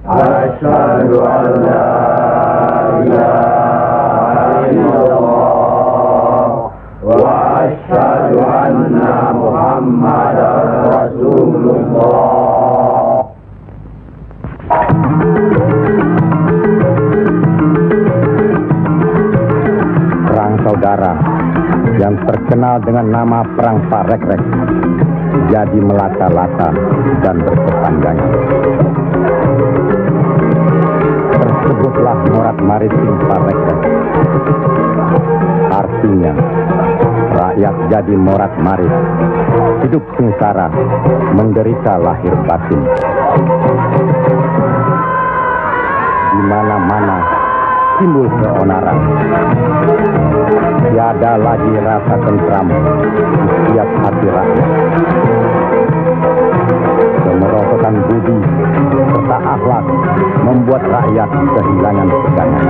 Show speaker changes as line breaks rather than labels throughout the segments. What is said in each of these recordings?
Asyhadu an la ilaha illallah wa asyhadu anna Muhammadar Rasulullah.
Perang saudara yang terkenal dengan nama Perang Parekrek jadi melata-lata dan berkepanjangan. Tersebutlah Morat Maritim Parekrek. Artinya, rakyat jadi morat marit, hidup sengsara, menderita lahir batin. Di mana-mana timbul keonaran. Tiada lagi rasa tentram di setiap hati rakyat. Kemerosotan budi serta akhlak membuat rakyat kehilangan pegangan.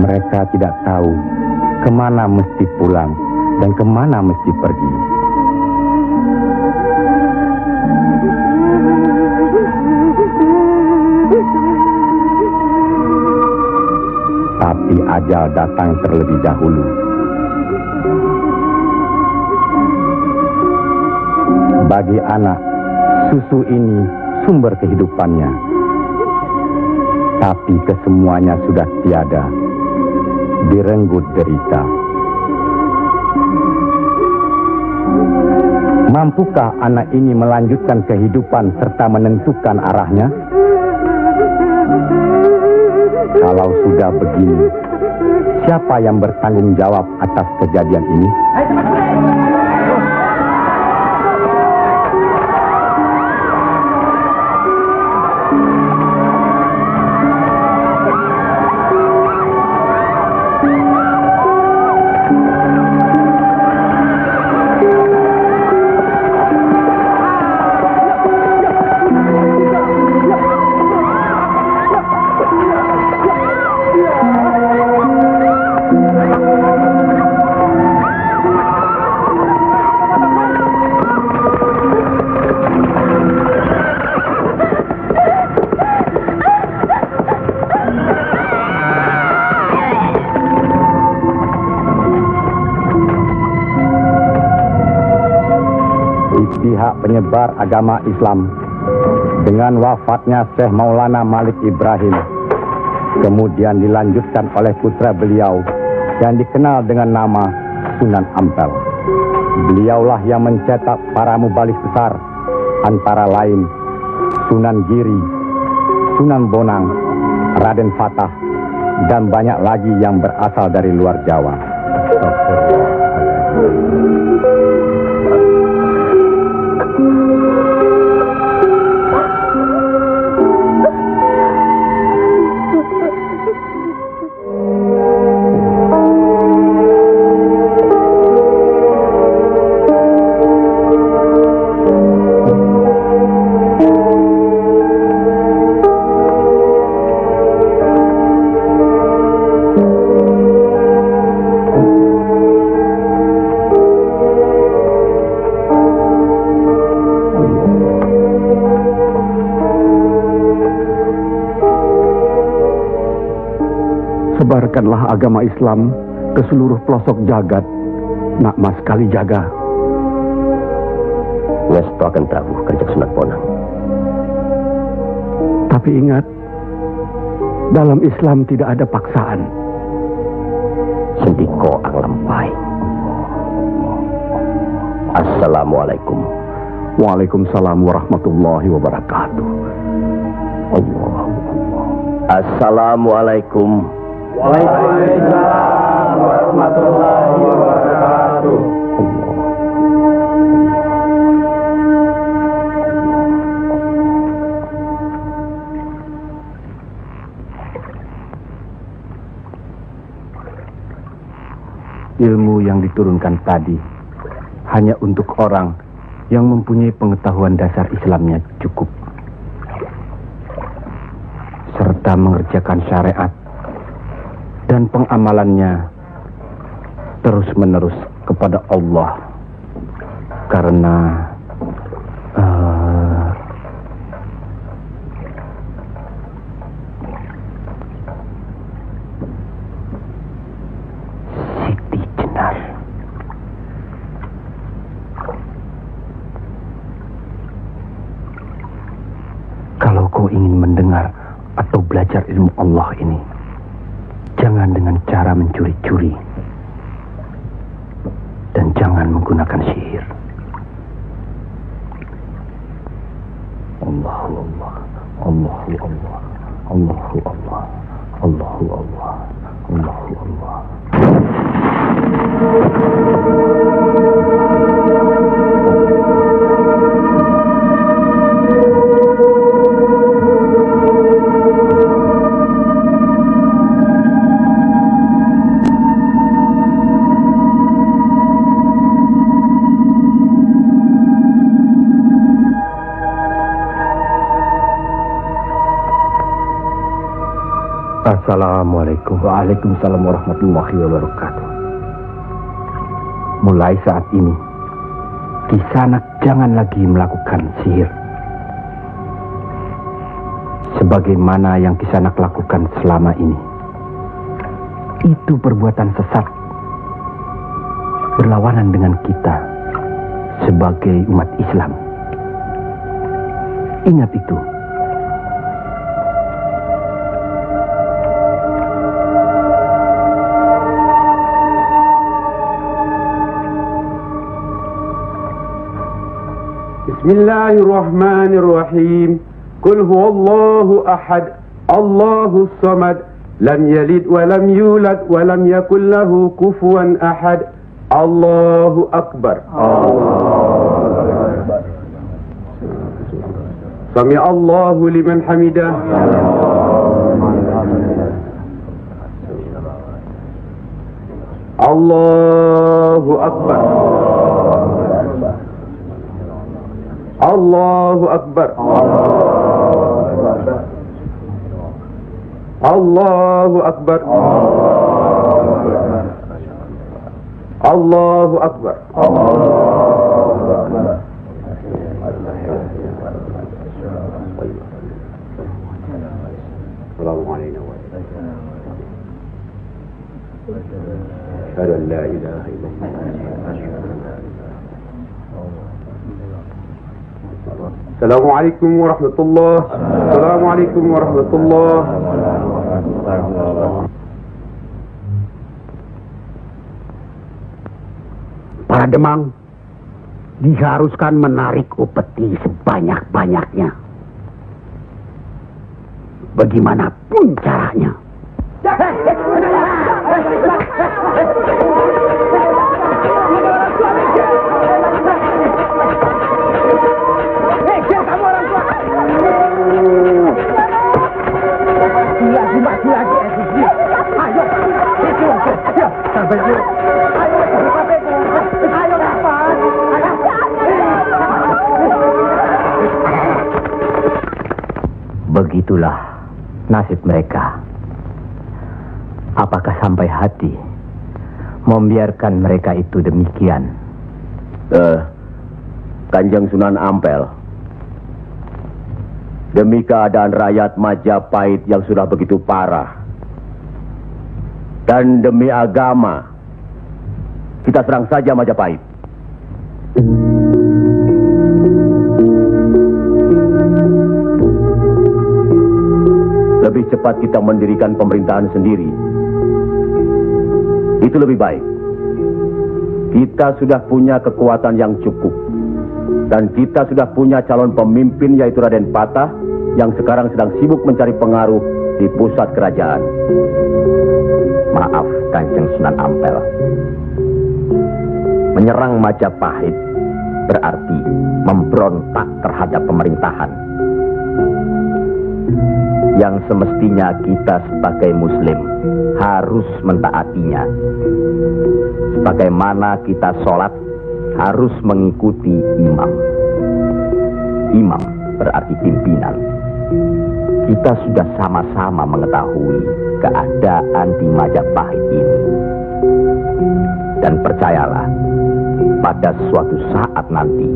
Mereka tidak tahu kemana mesti pulang dan kemana mesti pergi. Tapi ajal datang terlebih dahulu. Bagi anak, susu ini sumber kehidupannya. Tapi kesemuanya sudah tiada, direnggut derita. Mampukah anak ini melanjutkan kehidupan serta menentukan arahnya? Kalau sudah begini, siapa yang bertanggung jawab atas kejadian ini? Pihak penyebar agama Islam dengan wafatnya Syekh Maulana Malik Ibrahim kemudian dilanjutkan oleh putra beliau yang dikenal dengan nama Sunan Ampel. Beliaulah yang mencetak para mubalik besar, antara lain Sunan Giri, Sunan Bonang, Raden Fatah, dan banyak lagi yang berasal dari luar Jawa. Sebarkanlah agama Islam ke seluruh pelosok jagat, nak Mas Kalijaga.
Ngestu akan Prabu kerja Sunan Bonang.
Tapi ingat, dalam Islam tidak ada paksaan.
Sendiko ang lampai. Assalamualaikum.
Waalaikumsalam warahmatullahi wabarakatuh.
Allah. Assalamualaikum.
Waalaikumsalam warahmatullahi wabarakatuh.
Ilmu yang diturunkan tadi hanya untuk orang yang mempunyai pengetahuan dasar Islamnya cukup, serta mengerjakan syariat dan pengamalannya terus-menerus kepada Allah. Karena Siti Jenar. Kalau kau ingin mendengar atau belajar ilmu Allah ini, jangan dengan cara mencuri-curi. Dan jangan menggunakan sihir. Allahu Allah, Allahu Allah, Allahu Allah, Allahu Allah, Allahu Allah. Assalamualaikum. Waalaikumsalam warahmatullahi wabarakatuh. Mulai saat ini, Kisanak jangan lagi melakukan sihir. Sebagaimana yang Kisanak lakukan selama ini. Itu perbuatan sesat. Berlawanan dengan kita sebagai umat Islam. Ingat itu.
Bismillahirrahmanirrahim. Qul huwallahu ahad, Allahus samad, lam yalid wa lam yulad wa lam yakul lahu kufuwan ahad. Allahu akbar. Sami Allahu liman hamidah. Allahu akbar. Allahu akbar. Allahu akbar. Allahu akbar. Assalamualaikum warahmatullahi wabarakatuh. Assalamualaikum warahmatullahi wabarakatuh. Assalamualaikum warahmatullahi wabarakatuh.
Para Demang,
diharuskan menarik upeti sebanyak-banyaknya. Bagaimanapun caranya.
Begitulah nasib mereka. Apakah sampai hati membiarkan mereka itu demikian? Kanjeng Sunan Ampel, demi keadaan rakyat Majapahit yang sudah begitu parah, dan demi agama, kita serang saja Majapahit. Lebih cepat kita mendirikan pemerintahan sendiri. Itu lebih baik. Kita sudah punya kekuatan yang cukup. Dan kita sudah punya calon pemimpin yaitu Raden Patah yang sekarang sedang sibuk mencari pengaruh di pusat kerajaan.
Maaf, Kanjeng Sunan Ampel. Menyerang Majapahit berarti memberontak terhadap pemerintahan. Yang semestinya kita sebagai Muslim harus mentaatinya. Sebagaimana kita sholat harus mengikuti imam. Imam berarti pimpinan. Kita sudah sama-sama mengetahui keadaan di Majapahit ini. Dan percayalah, pada suatu saat nanti,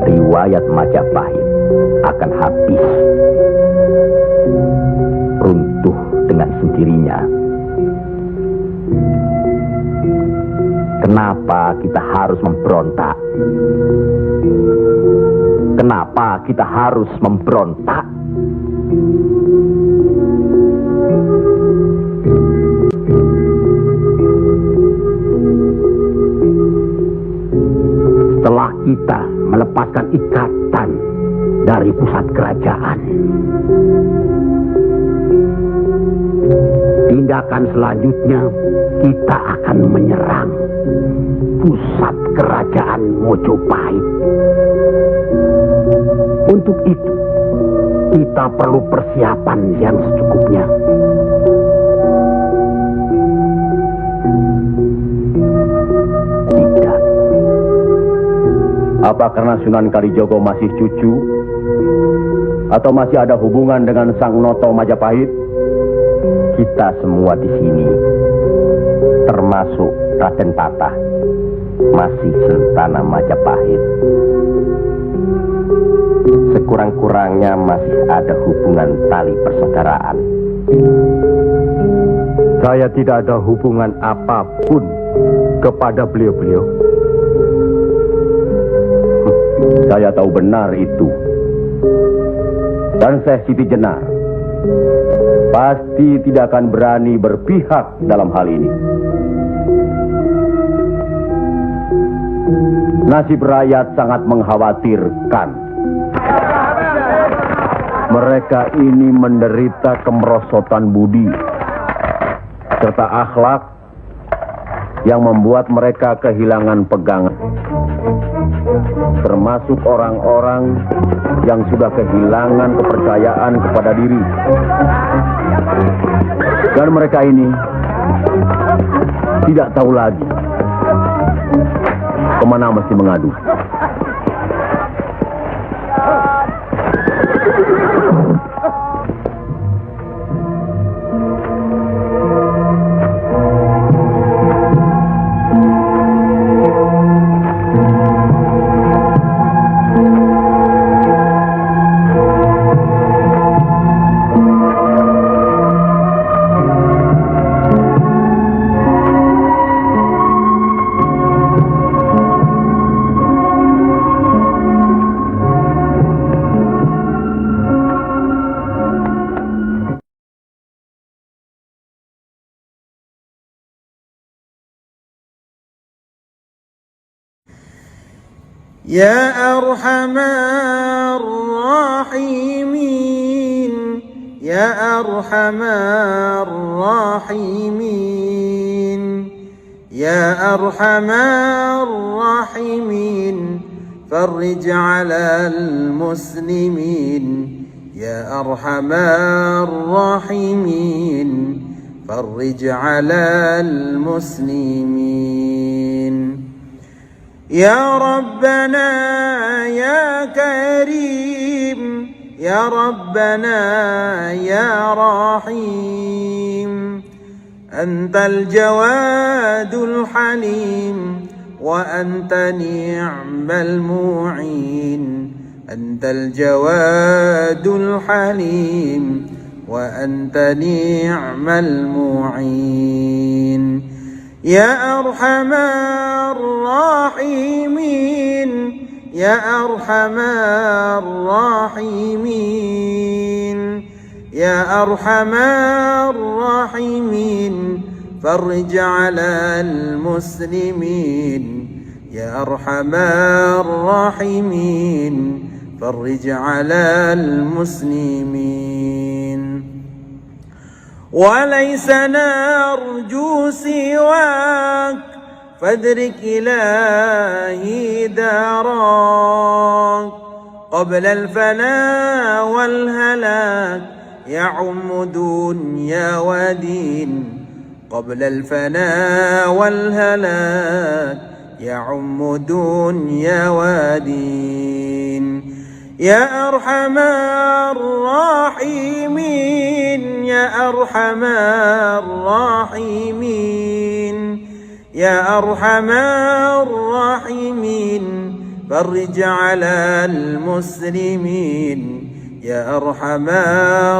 riwayat Majapahit akan habis. Runtuh dengan sendirinya. Kenapa kita harus memberontak? Kenapa kita harus memberontak?
Setelah kita melepaskan ikatan dari pusat kerajaan, tindakan selanjutnya kita akan menyerang pusat kerajaan Mojopahit. Untuk itu, kita perlu persiapan yang secukupnya.
Tidak. Apa karena Sunan Kalijogo masih cucu? Atau masih ada hubungan dengan Sang Noto Majapahit? Kita semua di sini, termasuk Raden Patah, masih sentana Majapahit. Sekurang-kurangnya masih ada hubungan tali persaudaraan.
Saya tidak ada hubungan apapun kepada beliau-beliau.
Saya tahu benar itu. Dan Syekh Siti Jenar pasti tidak akan berani berpihak dalam hal ini. Nasib rakyat sangat mengkhawatirkan. Mereka ini menderita kemerosotan budi serta akhlak yang membuat mereka kehilangan pegangan. Termasuk orang-orang yang sudah kehilangan kepercayaan kepada diri. Dan mereka ini tidak tahu lagi kemana mesti mengadu.
يا أرحم الراحمين يا أرحم الراحمين يا أرحم الراحمين فرج على المسلمين يا أرحم الراحمين فرج على المسلمين يا ربنا يا كريم يا ربنا يا رحيم أنت الجواد الحليم وأنت نعم المعين أنت الجواد الحليم وأنت نعم المعين يا أرحم الراحمين يا أرحم الراحمين يا أرحم الراحمين فرج على المسلمين يا أرحم الراحمين فرج على المسلمين وليس نرجو سواك فادرك إلهي داراك قبل الفناء والهلاك يعم دنيا ودين قبل الفناء والهلاك يعم دنيا ودين يا أرحم الراحمين يا أرحم الراحمين يا أرحم الراحمين فرج على المسلمين يا أرحم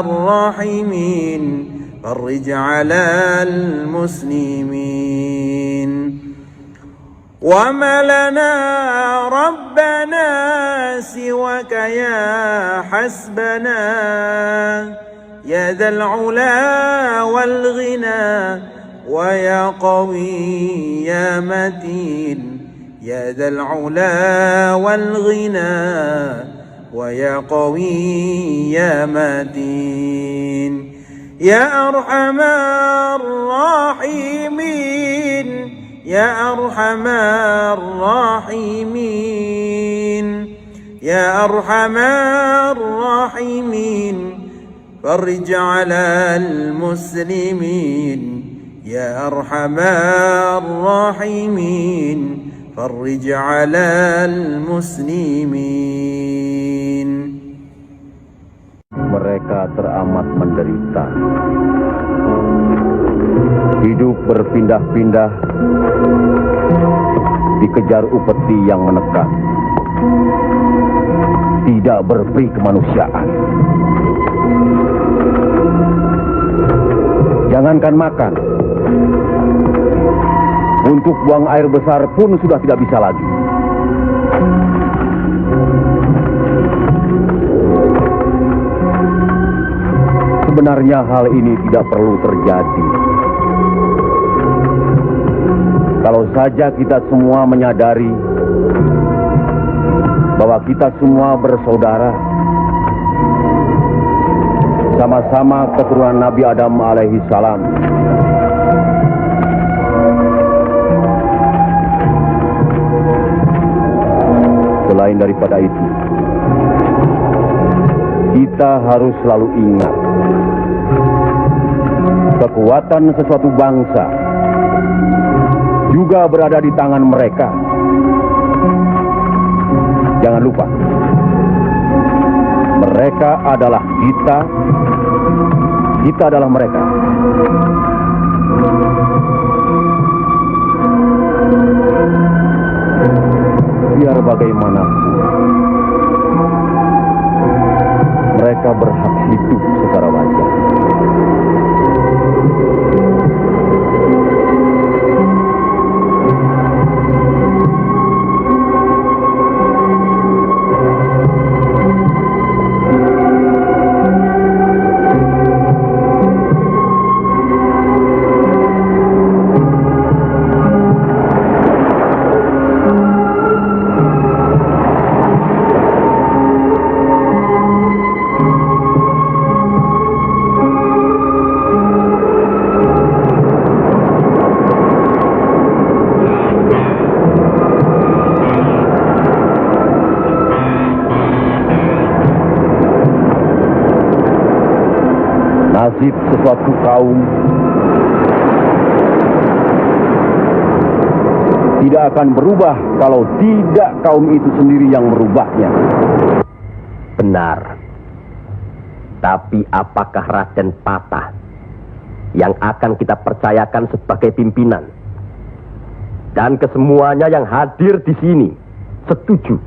الراحمين فرج على المسلمين وما لنا ربنا سواك يا حسبنا يا ذا العلا والغنى ويا قوي يا متين يا ذا العلا والغنى ويا قوي يا متين يا أرحم الراحمين يا أرحم الراحمين يا أرحم الراحمين فرج على المسلمين يا أرحم الراحمين فرج على المسلمين.
Mereka teramat menderita. Hidup berpindah-pindah, dikejar upeti yang menekan. Tidak berperi kemanusiaan. Jangankan makan, untuk buang air besar pun sudah tidak bisa lagi. Sebenarnya hal ini tidak perlu terjadi. Kalau saja kita semua menyadari bahwa kita semua bersaudara, sama-sama keturunan Nabi Adam alaihi salam. Selain daripada itu, kita harus selalu ingat kekuatan sesuatu bangsa juga berada di tangan mereka. Jangan lupa, mereka adalah kita, kita adalah mereka. Biar bagaimanapun, mereka berhak hidup secara wajar. Nasib sesuatu kaum tidak akan berubah kalau tidak kaum itu sendiri yang merubahnya.
Benar. Tapi apakah Raden Patah yang akan kita percayakan sebagai pimpinan dan kesemuanya yang hadir di sini setuju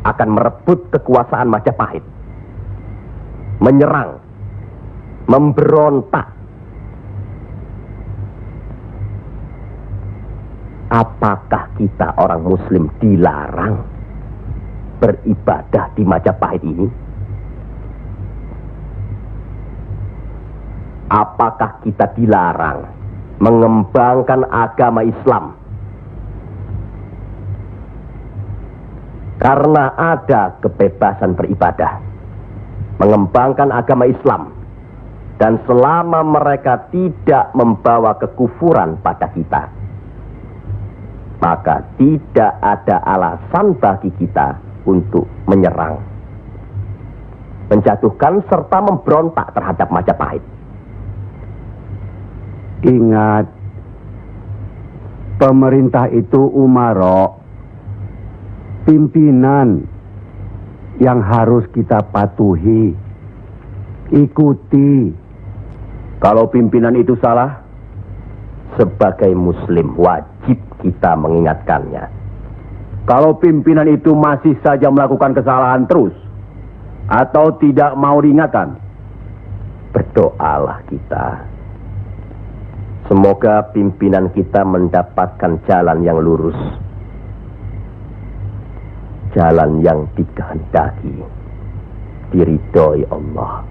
akan merebut kekuasaan Majapahit, menyerang, memberontak? Apakah kita orang Muslim dilarang beribadah di Majapahit ini? Apakah kita dilarang mengembangkan agama Islam? Karena ada kebebasan beribadah, mengembangkan agama Islam, dan selama mereka tidak membawa kekufuran pada kita, maka tidak ada alasan bagi kita untuk menyerang, menjatuhkan serta memberontak terhadap Majapahit.
Ingat, pemerintah itu umaro, pimpinan yang harus kita patuhi, ikuti.
Kalau pimpinan itu salah,
Sebagai Muslim wajib kita mengingatkannya.
kalau pimpinan itu masih saja melakukan kesalahan terus atau tidak mau diingatkan,
Berdoalah kita. Semoga pimpinan kita mendapatkan jalan yang lurus, jalan yang dikehendaki, diridhoi Allah.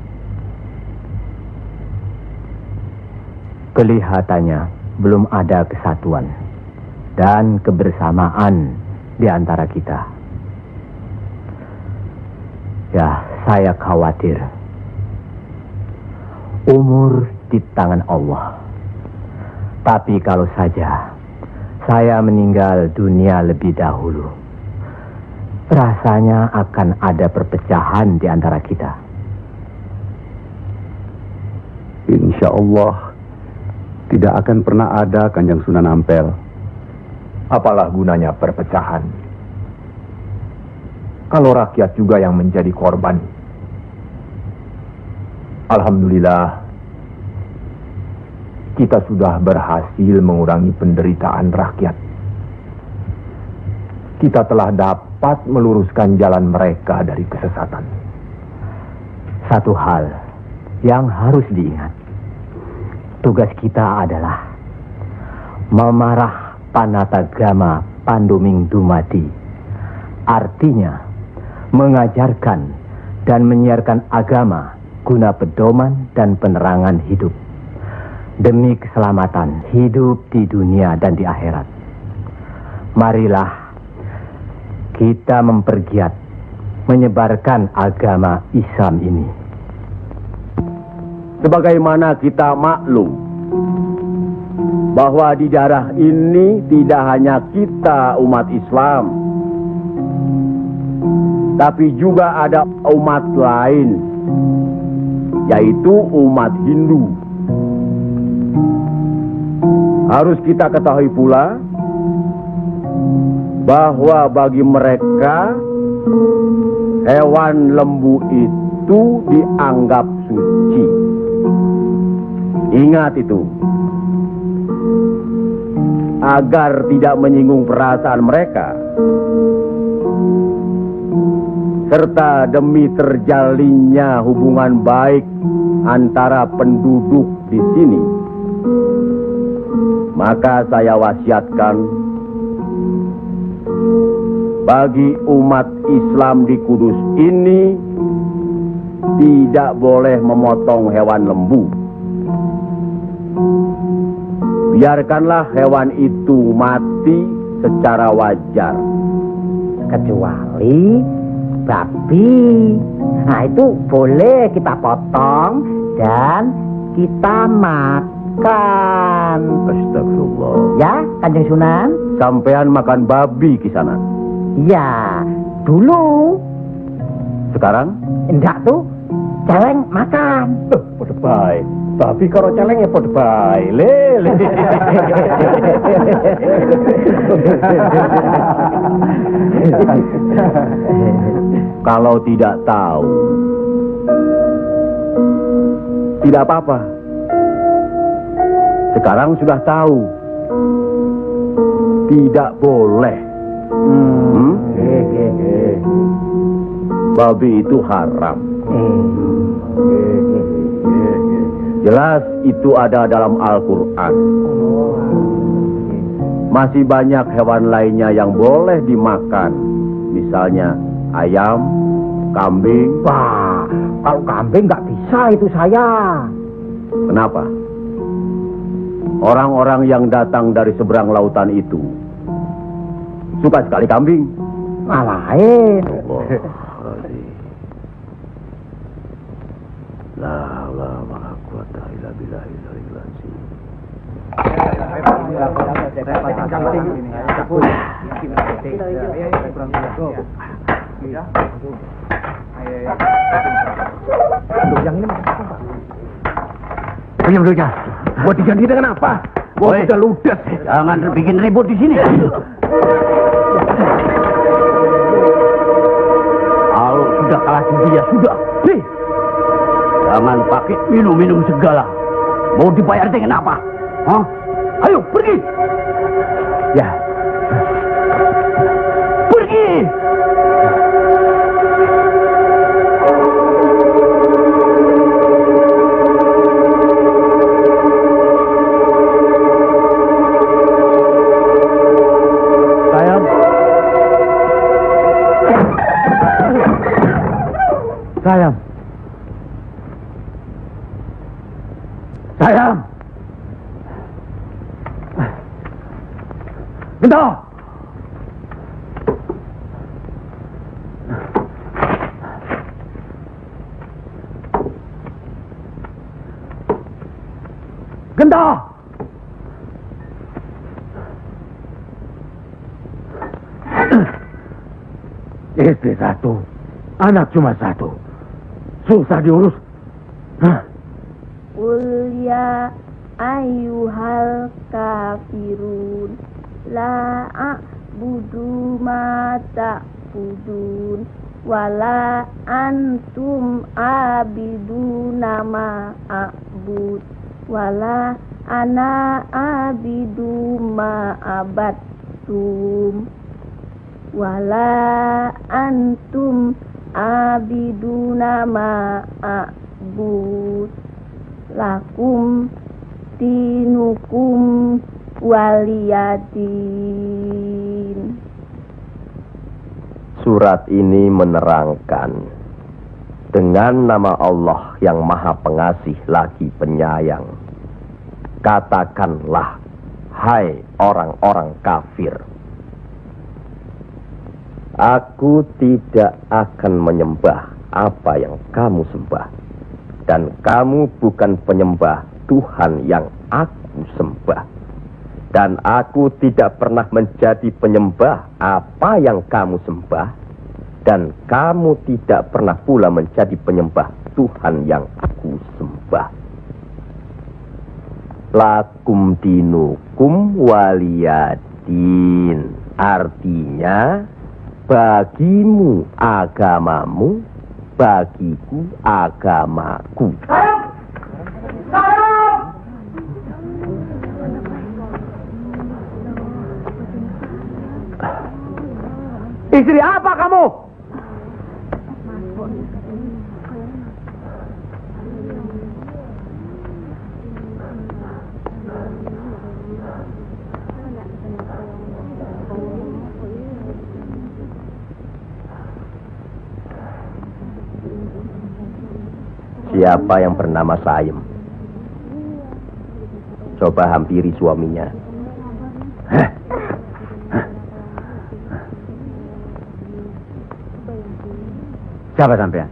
Kelihatannya belum ada kesatuan dan kebersamaan di antara kita. Ya, saya khawatir. Umur di tangan Allah. Tapi kalau saja saya meninggal dunia lebih dahulu, rasanya akan ada perpecahan di antara kita.
Insya Allah tidak akan pernah ada, Kanjeng Sunan Ampel.
Apalah gunanya perpecahan kalau rakyat juga yang menjadi korban? Alhamdulillah, kita sudah berhasil mengurangi penderitaan rakyat. Kita telah dapat meluruskan jalan mereka dari kesesatan.
Satu hal yang harus diingat, tugas kita adalah memarah Panatagama Panduming Dumadi. Artinya mengajarkan dan menyiarkan agama guna pedoman dan penerangan hidup, demi keselamatan hidup di dunia dan di akhirat. Marilah kita mempergiat menyebarkan agama Islam ini.
sebagaimana kita maklum bahwa di daerah ini tidak hanya kita umat Islam, tapi juga ada umat lain, yaitu umat Hindu. Harus kita ketahui pula bahwa bagi mereka hewan lembu itu dianggap suci. Ingat itu, agar tidak menyinggung perasaan mereka, serta demi terjalinnya hubungan baik antara penduduk di sini, maka saya wasiatkan bagi umat Islam di Kudus ini tidak boleh memotong hewan lembu. Biarkanlah hewan itu mati secara wajar.
Kecuali babi. Nah, itu boleh kita potong dan kita makan.
Astagfirullah.
Ya, Kanjeng Sunan?
Sampean makan babi Kisanak?
Ya, dulu.
Sekarang?
Enggak tuh. celeng makan.
Podo bae. Babi karo celeng ya podo bae. Le.
Kalau tidak tahu, tidak apa-apa. Sekarang sudah tahu. Tidak boleh. Babi itu haram. Jelas itu ada dalam Al-Quran. Masih banyak hewan lainnya yang boleh dimakan. Misalnya ayam, kambing.
Wah, kalau kambing nggak bisa itu saya.
Kenapa? Orang-orang yang datang dari seberang lautan itu suka sekali kambing.
Malahin.
Diam dulu, mau diganti dengan apa? Mau udah ludes.
Jangan bikin ribut di sini.
Kalau sudah kalah judi ya sudah. Nih, jangan pakai minum-minum segala. Mau dibayar dengan apa? Hah? Ayo pergi. Ya. Pergi.
Sayang.
Gento. Gento. Istri satu, anak cuma satu. Susah diurus. Hah?
Qul ya ayyuhal kafirun la a'budu ma ta'budun wala antum abiduna ma a'bud wala ana abidu ma abattum wala antum abiduna ma a'bud lakum dinukum waliyadin.
Surat ini menerangkan dengan nama Allah yang Maha Pengasih lagi Penyayang. Katakanlah, hai orang-orang kafir, aku tidak akan menyembah apa yang kamu sembah. Dan kamu bukan penyembah Tuhan yang aku sembah. Dan aku tidak pernah menjadi penyembah apa yang kamu sembah. Dan kamu tidak pernah pula menjadi penyembah Tuhan yang aku sembah. Lakum dinukum waliyadin. Artinya, bagimu agamamu, bagiku agamaku.
Istri apa kamu?
Siapa yang bernama Saim? Coba hampiri suaminya.
Siapa sampean?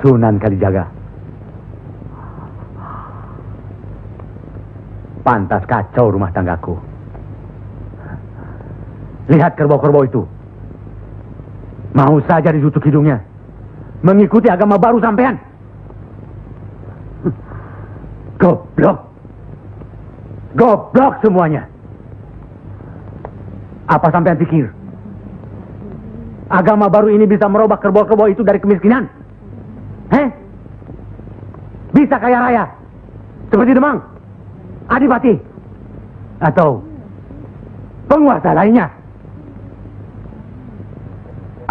Sunan Kalijaga. Pantas kacau rumah tanggaku. Lihat kerbau-kerbau itu.
Mau saja ditutup hidungnya. Mengikuti agama baru sampean. Goblok. Goblok semuanya. Apa sampean pikir? Agama baru ini bisa merubah kerbau-kerbau itu dari kemiskinan? Bisa kaya raya? Seperti Demang, Adipati, atau penguasa lainnya?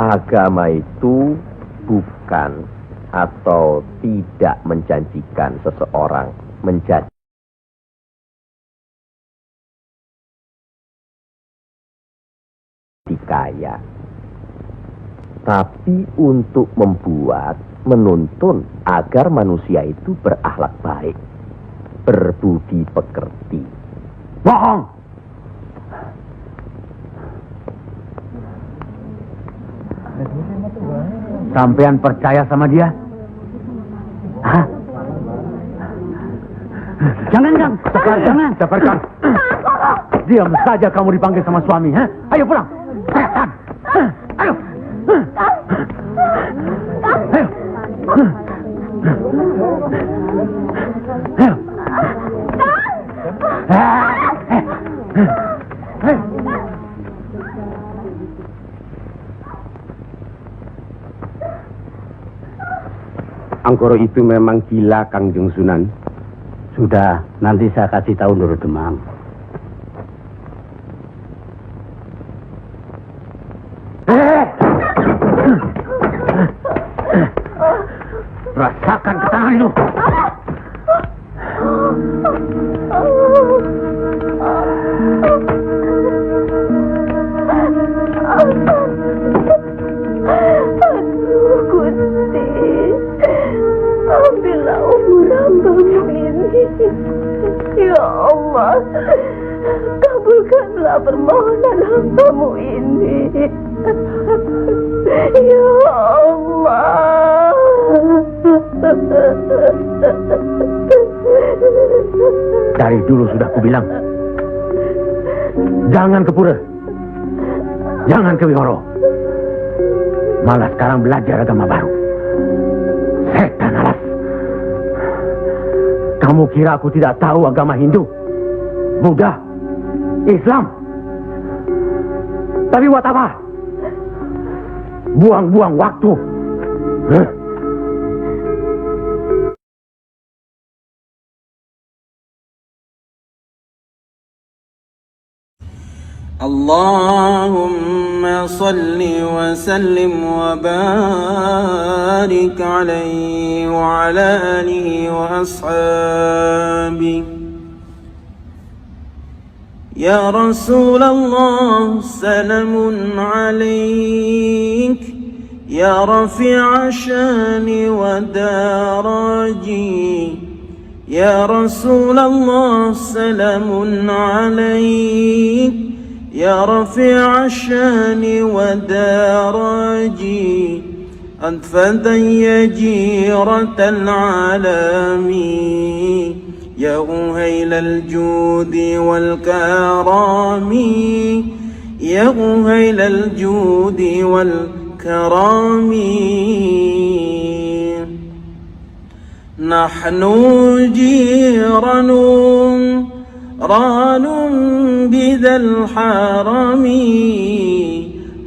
Agama itu bukan atau tidak menjanjikan seseorang menjadi kaya, tapi untuk menuntun agar manusia itu berakhlak baik, berbudi pekerti.
Bohong! Sampean percaya sama dia? Hah? Jangan, Kang. Jangan. Sabarkan. Diam saja kamu dipanggil sama suami. Ayo pulang. Ayo. Ayo.
Angkoro itu memang gila, Kangjeng Sunan.
Sudah, nanti saya kasih tahu Nur Demang. Rasakan ketangan itu.
Aduh, Gusti. Ambillah umur hambamu ini. Ya Allah, kabulkanlah permohonan hambamu ini. Ya Allah.
Dari dulu sudah kubilang, jangan ke pura, jangan ke Wihoro. Malah sekarang belajar agama baru. Setan alas. Kamu kira aku tidak tahu agama Hindu, Buddha, Islam? Tapi buat apa? Buang-buang waktu.
اللهم صل وسلم وبارك عليه وعلى آله وأصحابه. يا رسول الله سلام عليك يا رفيع الشان ودرجي. يا رسول الله سلام عليك يا رفيع الشان ودرجي. أنفذا يا جيرة العالم يا أهيل الجود والكرام يا أهيل الجود والكرام. نحن جيران ران بذا الحرم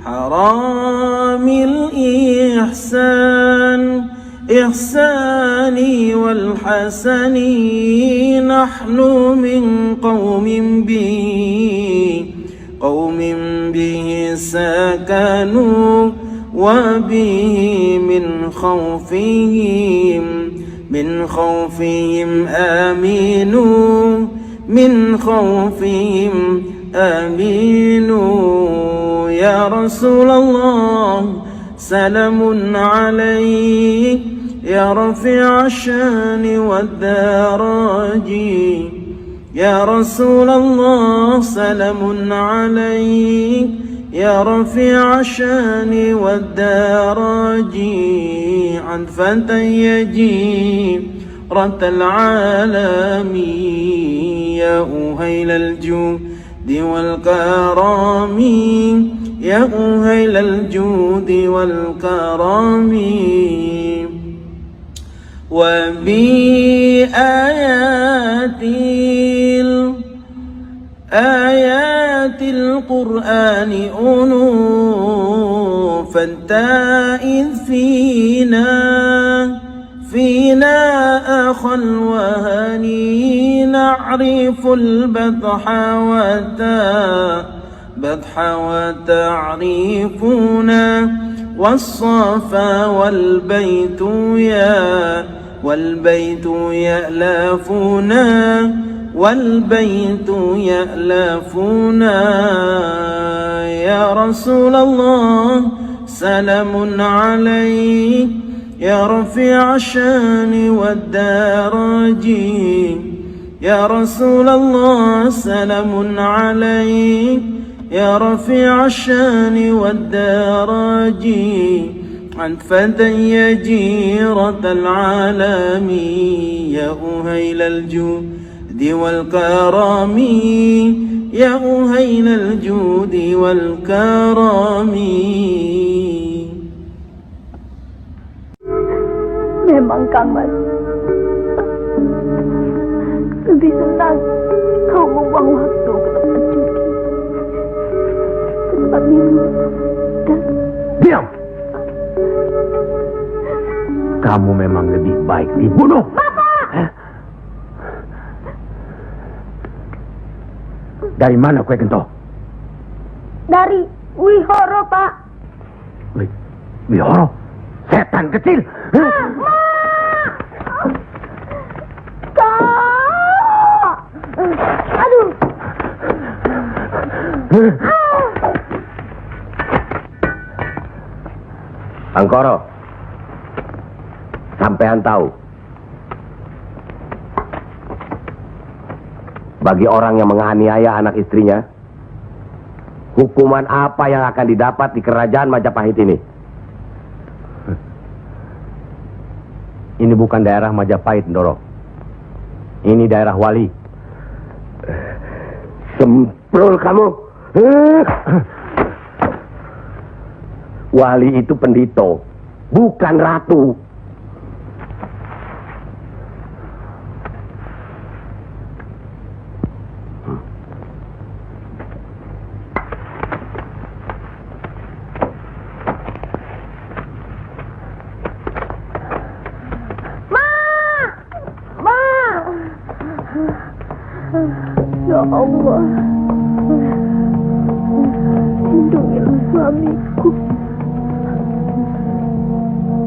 حرام الإحسان إحساني والحسني. نحن من قوم به سكنوا وبه من خوفهم آمنوا من خوفهم آمنوا. يا رسول الله سلام عليك يا رفيع الشان والدرج. يا رسول الله سلام عليك يا رفيع الشان والدرج. عن فتى يجيرة العالم يا أهيل الجود والكرام يا أهيل الجود والكرم آيات القرآن أنوف التائذ فينا أخا الوهني نعرف البدح وتعرفنا والصفا والبيت يألفنا يا رسول الله سلام عليك يا رفيع الشان والدرج يا رسول الله سلام عليك يا رفيع الشان والدرج أنت فتى جيرة العالم يا أهيل الجود والكرم يا أهيل الجود والكرم.
Memang Kamal lebih senang kau membuang waktu ke tempat judi, ke tempat minum dan...
Diam! Kamu memang lebih baik dibunuh.
Bapak!
Dari mana kue gento?
Dari Wihoro, Pak.
Wihoro? Setan kecil!
Kak! Aduh!
Angkoro, sampean tahu, bagi orang yang menganiaya anak istrinya, hukuman apa yang akan didapat di kerajaan Majapahit ini?
Ini bukan daerah Majapahit, Ndoro. Ini daerah Wali.
Semprul kamu. Wali itu pendito, bukan ratu.
Ya Allah, lindungilah suamiku.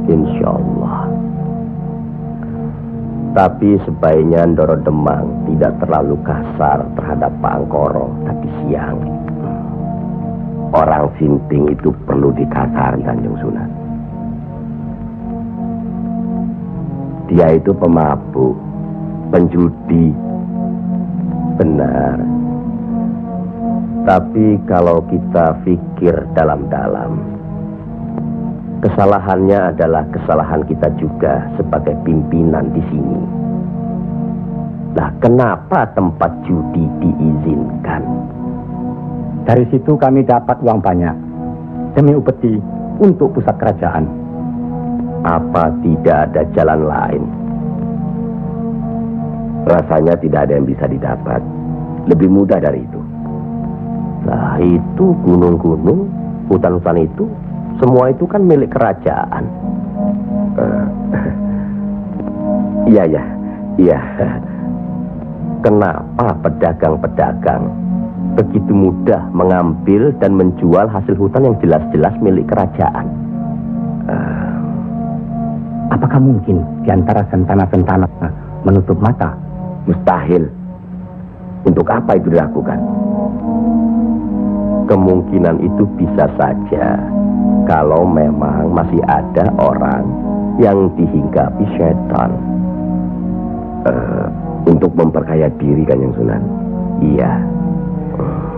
Insya Allah. Tapi sebaiknya Ndoro Demang tidak terlalu kasar terhadap Pak Angkoro tapi siang. Orang sinting itu perlu dikasari, Kanjeng Sunan. Dia itu pemabuk, penjudi. Benar. Tapi kalau kita pikir dalam-dalam, kesalahannya adalah kesalahan kita juga sebagai pimpinan di sini. Nah, kenapa tempat judi diizinkan?
Dari situ kami dapat uang banyak demi upeti untuk pusat kerajaan.
Apa tidak ada jalan lain? Rasanya tidak ada yang bisa didapat lebih mudah dari itu. Nah, itu gunung-gunung, hutan-hutan itu, semua itu kan milik kerajaan. Iya. Kenapa pedagang-pedagang begitu mudah mengambil dan menjual hasil hutan yang jelas-jelas milik kerajaan?
Apakah mungkin di antara sentana-sentana menutup mata?
Mustahil. Untuk apa itu dilakukan? Kemungkinan itu bisa saja kalau memang masih ada orang yang dihinggapi setan untuk memperkaya diri, Kanjeng Sunan. Iya.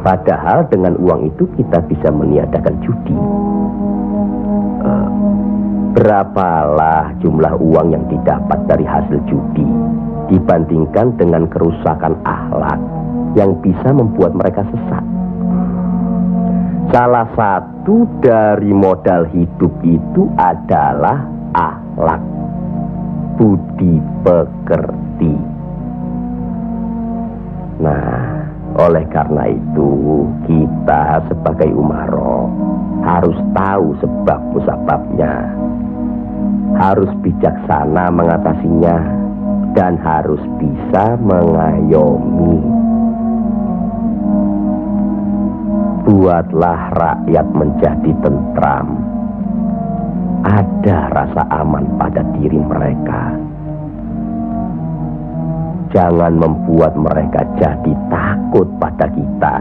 Padahal dengan uang itu kita bisa meniadakan judi. Berapalah jumlah uang yang didapat dari hasil judi dibandingkan dengan kerusakan akhlak yang bisa membuat mereka sesat. Salah satu dari modal hidup itu adalah akhlak, budi pekerti. Nah, oleh karena itu kita sebagai umaro harus tahu sebab musababnya, harus bijaksana mengatasinya, dan harus bisa mengayomi. Buatlah rakyat menjadi tentram, ada rasa aman pada diri mereka. Jangan membuat mereka jadi takut pada kita,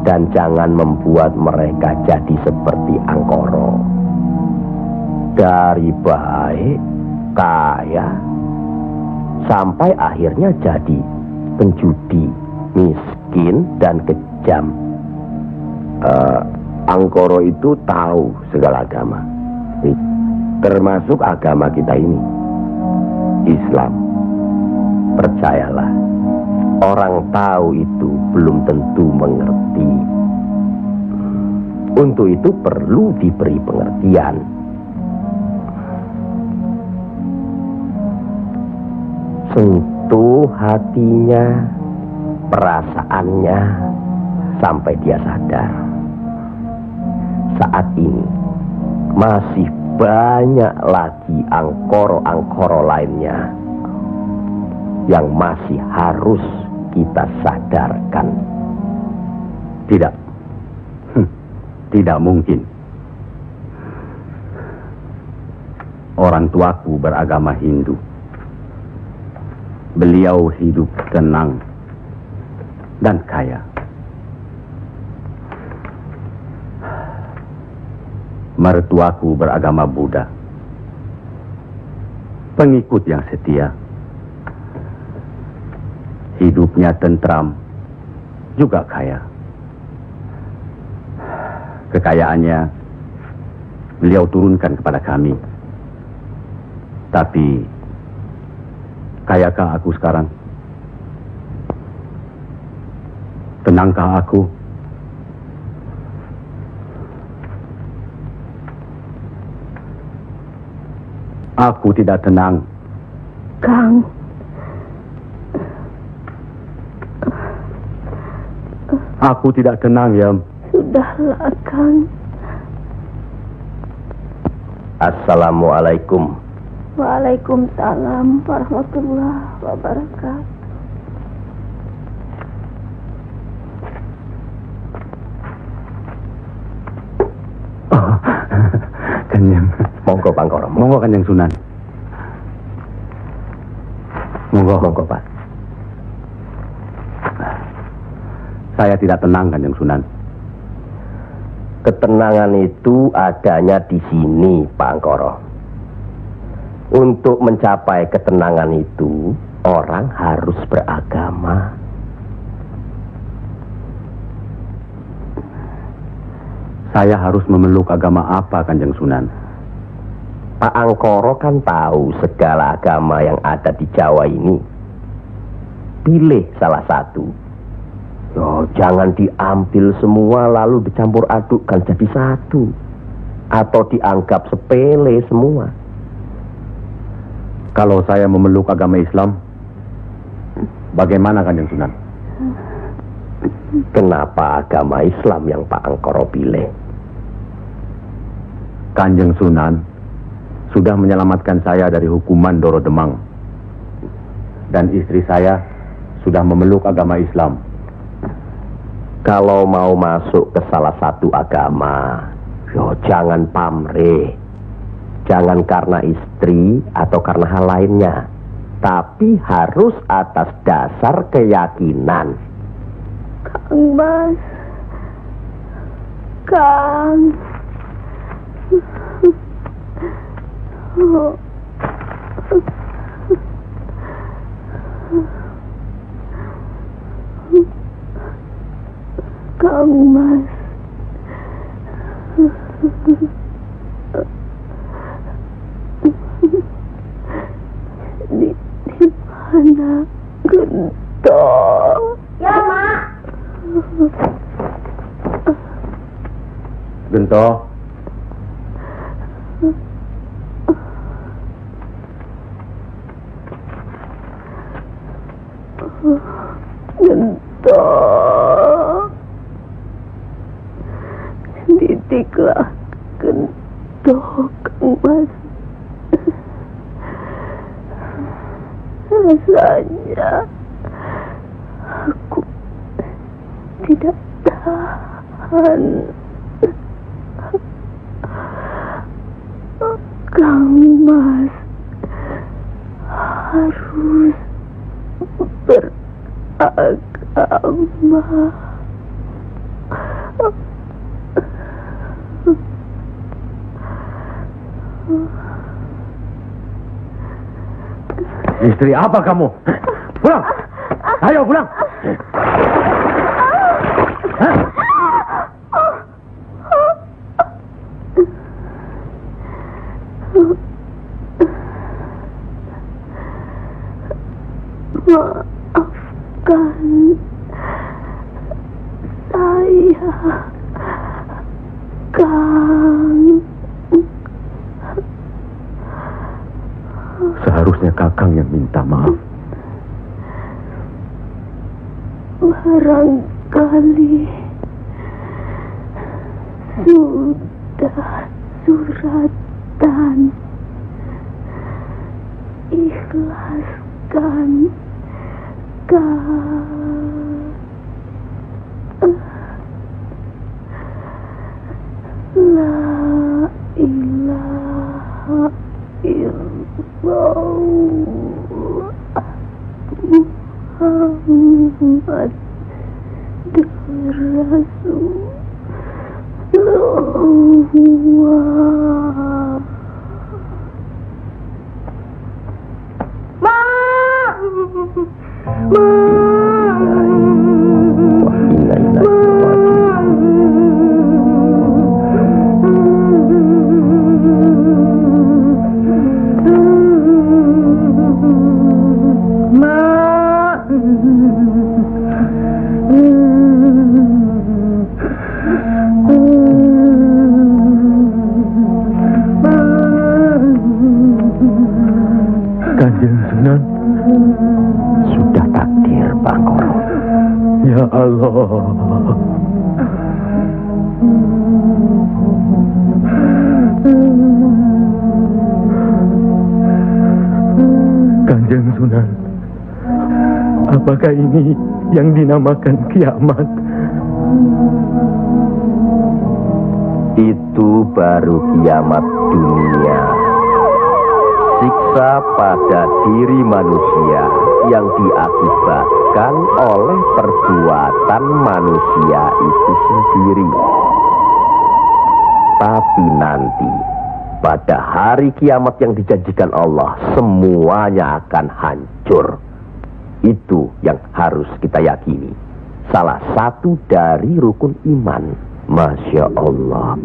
dan jangan membuat mereka jadi seperti Angkoro. Dari baik, kaya, sampai akhirnya jadi penjudi, miskin, dan kejam. Angkoro itu tahu segala agama, termasuk agama kita ini, Islam. Percayalah, orang tahu itu belum tentu mengerti. Untuk itu perlu diberi pengertian. Sentuh hatinya, perasaannya, sampai dia sadar. Saat ini masih banyak lagi angkoro-angkoro lainnya yang masih harus kita sadarkan.
Tidak. Tidak mungkin. Orang tuaku beragama Hindu. Beliau hidup tenang dan kaya. Mertuaku beragama Buddha. Pengikut yang setia. Hidupnya tentram, juga kaya. Kekayaannya beliau turunkan kepada kami. Tapi, kayakah aku sekarang? Tenangkah aku? Aku tidak tenang.
Kang.
Aku tidak tenang, Yam.
Sudahlah, Kang.
Assalamualaikum.
Waalaikumsalam warahmatullahi wabarakatuh.
Oh, Kanjeng.
Monggo, Pangkoro.
Monggo, Kanjeng Sunan. Monggo.
Monggo, Pak.
Saya tidak tenang, Kanjeng Sunan.
Ketenangan itu adanya di sini, Pak Angkoro. Untuk mencapai ketenangan itu, orang harus beragama.
Saya harus memeluk agama apa, Kanjeng Sunan?
Pak Angkoro kan tahu segala agama yang ada di Jawa ini. Pilih salah satu. Oh, jangan diambil semua lalu dicampur adukkan jadi satu. Atau dianggap sepele semua.
Kalau saya memeluk agama Islam, bagaimana, Kanjeng Sunan?
Kenapa agama Islam yang Pak Angkoro pilih?
Kanjeng Sunan sudah menyelamatkan saya dari hukuman Doro Demang. Dan istri saya sudah memeluk agama Islam.
Kalau mau masuk ke salah satu agama, jangan pamrih. Jangan karena istri atau karena hal lainnya. Tapi harus atas dasar keyakinan.
Kang Bas. Kang. Oh. Kang Mas. Di mana Gento?
Ya, Mak.
Gento.
Gento. Didiklah Gento, Kang Mas. Rasanya aku tidak tahan. Kang Mas harus beragama.
Istri apa kamu? Pulang! Ayo pulang!
Maafkan saya, Kang.
Seharusnya Kakang yang minta maaf.
Barangkali sudah suratan. Ikhlaskan, Kang. La ilaha illallah Muhammad Rasulullah.
Kanjeng Sunan
Sudah takdir, Bangkoro.
Ya Allah. Kanjeng Sunan, apakah ini yang dinamakan kiamat?
Itu baru kiamat dunia. Siksa pada diri manusia yang diakibatkan oleh perbuatan manusia itu sendiri. Tapi nanti, pada hari kiamat yang dijanjikan Allah, semuanya akan hancur. Itu yang harus kita yakini. Salah satu dari rukun iman. Masya Allah.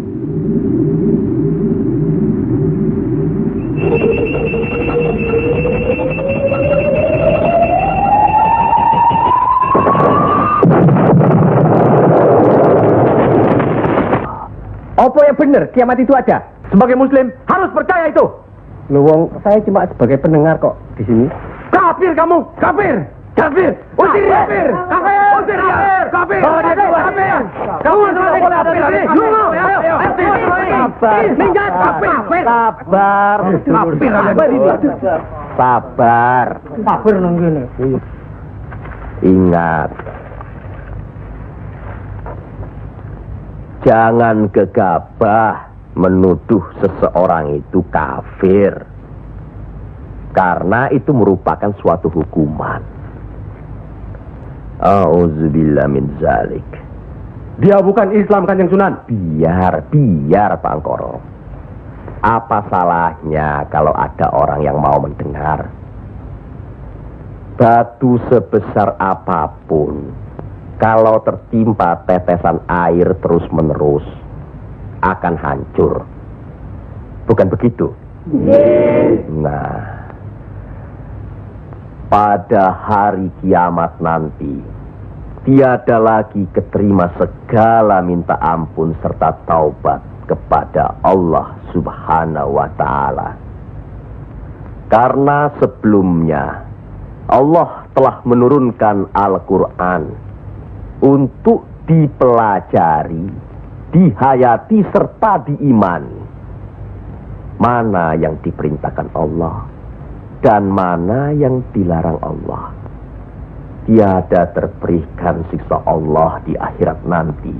Apa yang benar kiamat itu ada? Sebagai muslim harus percaya itu.
Luwung, saya cuma sebagai pendengar kok di sini.
Kafir kamu, kafir, kafir, usir kafir, kafir, usir kafir, kafir, kafir, kamu sebagai kafir, minggat kafir,
Sabar, sabar.
Kafir nang kene.
Ingat, jangan gegabah menuduh seseorang itu kafir, karena itu merupakan suatu hukuman. Auzubillah min zalik.
Dia bukan Islam, Kanjeng Sunan.
Biar Bangkoro. Apa salahnya kalau ada orang yang mau mendengar? Batu sebesar apapun, kalau tertimpa tetesan air terus-menerus, akan hancur. Bukan begitu? Nah, pada hari kiamat nanti,
tiada lagi keterima segala minta ampun serta taubat kepada Allah Subhanahu wa Ta'ala. Karena sebelumnya Allah telah menurunkan Al-Quran untuk dipelajari, dihayati serta diimani. Mana yang diperintahkan Allah dan mana yang dilarang Allah. Tiada terberikan siksa Allah di akhirat nanti.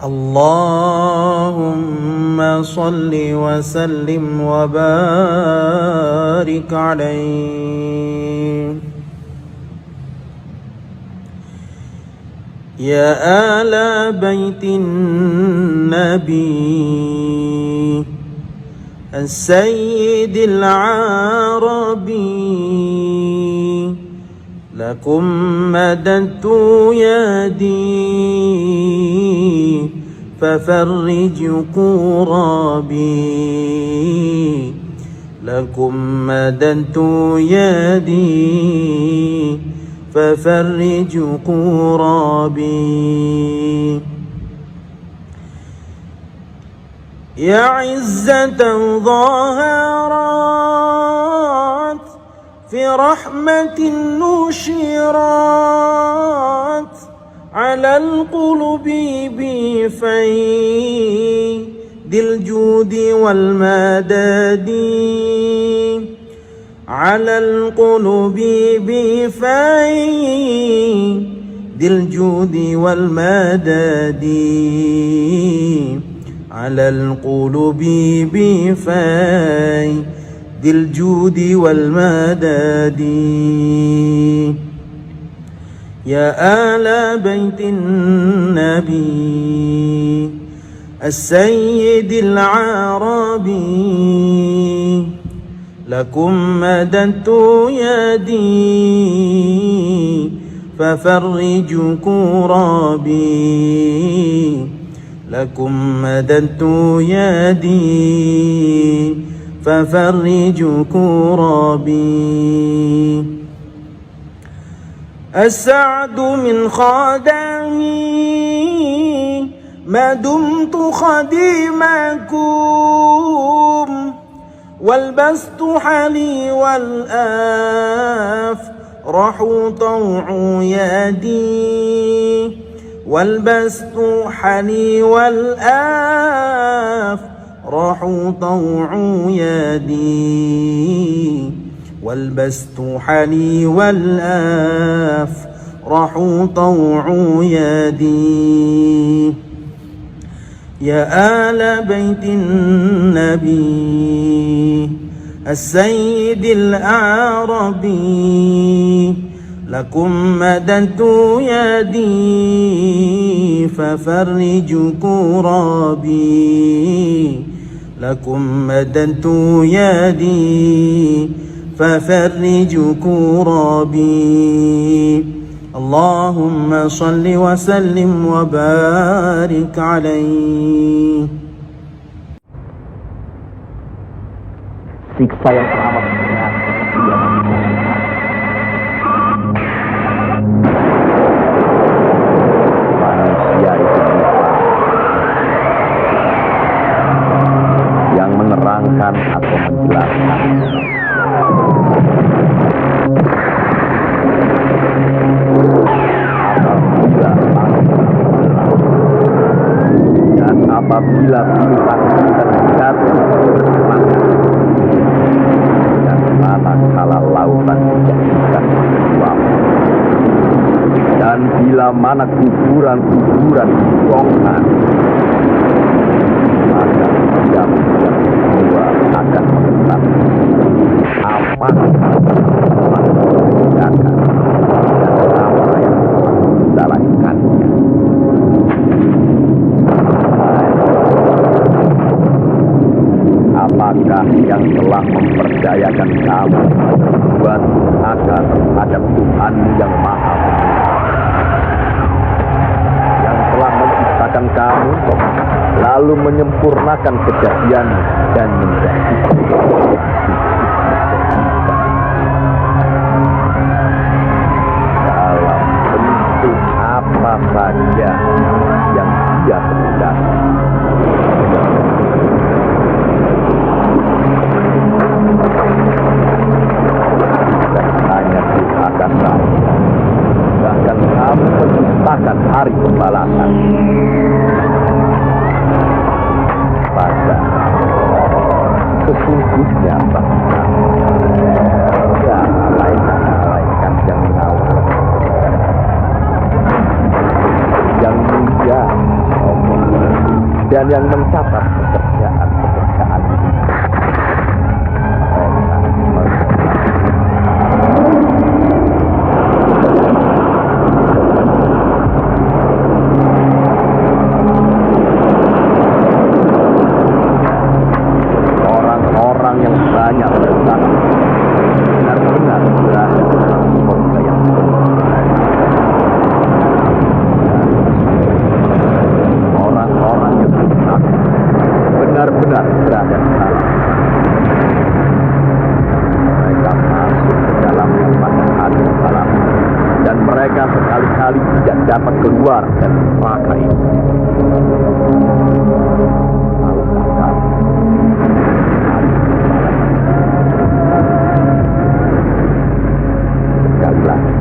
Allahumma salli wa sallim wa barik alaihi. يا آل بيت النبي السيد العربي لكم مددت يدي ففرج كربي لكم مددت يدي ففرج كربي يا عزة ظهرت في رحمة نشرت على القلوب بفيض الجود والمدد على القلوب بفيض الجود والمدد على القلوب بفيض الجود والمدد يا آل بيت النبي السيد العربي لكم مددت يدي ففرج كربي لكم مددت يدي ففرج كربي السعد من خدمي ما دمت خديمكم والبسط حلي والأفرح طوع يدي والبسط حلي والأفرح طوع يدي والبسط حلي والأفرح طوع يدي يا آل بيت النبي السيد الأعربي لكم مددت يدي ففرج كربي لكم مددت يدي ففرج كربي اللهم صل وسلم وبارك عليه.
Siksa yang teramat berat manusia itu yang menerangkan atau menjelaskan apabila bintang-bintang jatuh bersemangat dan manakala lautan dijadikan uap dan bila mana kuburan-kuburan dibongkar maka diam semua akan menetap apa yang telah dikerjakan dan apa yang telah kita lakukannya. Apakah yang telah memperdayakan kamu berbuat durhaka terhadap Tuhan yang Maha Pengasih, yang telah menciptakan kamu lalu
lalu menyempurnakan kejadian dan menjadikan dalam bentuk apa saja yang dia kehendaki. Dan hanya Tuhan saja, bahkan kamu menciptakan hari pembalasan. Pada sesungguhnya bangsa ya malaikat yang mengawal yang mulia dan yang mencatat pekerjaan-pekerjaan orang-orang yang banyak bersaksi benar-benar berada dalam surga yang orang-orang yang bersaksi benar-benar berada dalam mereka masuk ke dalam pada hari malam dan mereka sekali-kali tidak dapat keluar dari neraka ini. Sekali lagi,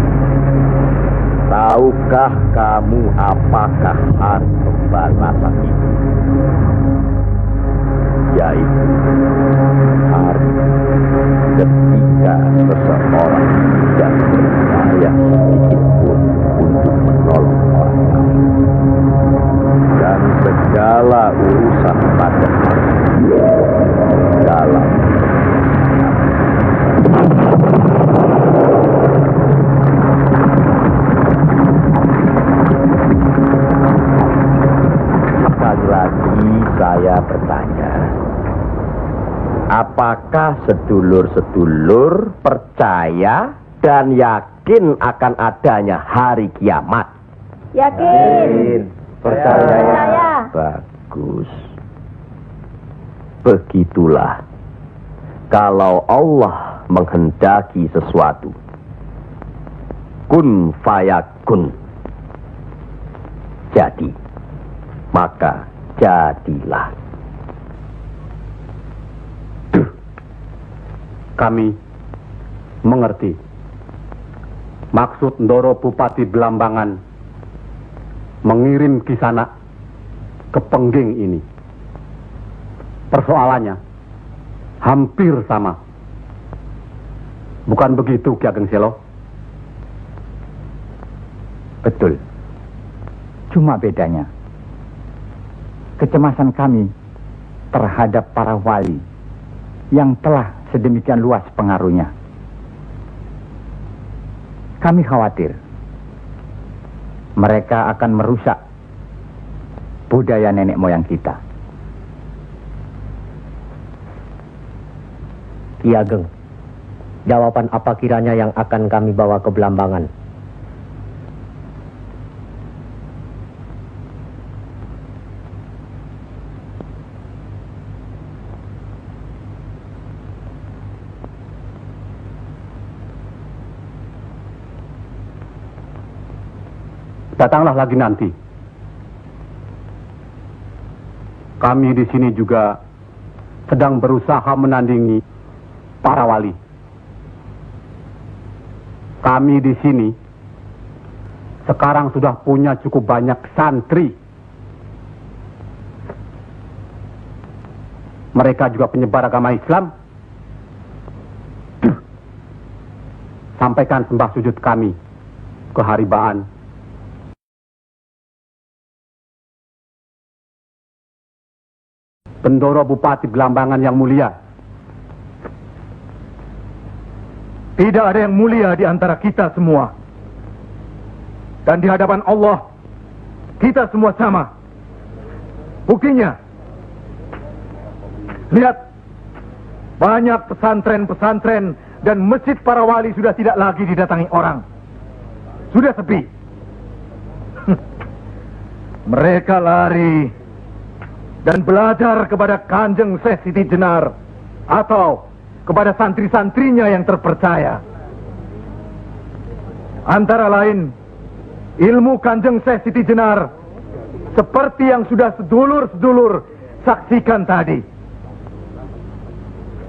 tahukah kamu apakah hari pembalasan itu? Yaitu hari ketika seseorang tidak berdaya sedikit pun untuk menolong orang lain. Dan segala urusan pada hari dalam sekali lagi saya bertanya, apakah sedulur-sedulur percaya dan yakin akan adanya hari kiamat?
Yakin.
Percaya. Bagus. Begitulah. Kalau Allah menghendaki sesuatu, kun fayakun. Jadi, maka jadilah.
Kami mengerti maksud Ndoro Bupati Belambangan mengirim Kisanak ke Pengging ini. Persoalannya hampir sama. Bukan begitu, Ki Ageng Selo?
Betul. Cuma bedanya, kecemasan kami terhadap para wali yang telah sedemikian luas pengaruhnya. Kami khawatir mereka akan merusak budaya nenek moyang kita.
Ki Ageng, jawaban apa kiranya yang akan kami bawa ke Belambangan?
Datanglah lagi nanti. Kami di sini juga sedang berusaha menandingi para wali. Kami di sini sekarang sudah punya cukup banyak santri. Mereka juga penyebar agama Islam. Sampaikan sembah sujud kami ke Haribaan. Bendoro Bupati Belambangan yang mulia.
Tidak ada yang mulia di antara kita semua. Dan di hadapan Allah, kita semua sama. Buktinya, lihat, banyak pesantren-pesantren dan masjid para wali sudah tidak lagi didatangi orang. Sudah sepi. Mereka lari dan belajar kepada Kanjeng Syekh Siti Jenar atau kepada santri-santrinya yang terpercaya. Antara lain, ilmu Kanjeng Syekh Siti Jenar seperti yang sudah sedulur-sedulur saksikan tadi.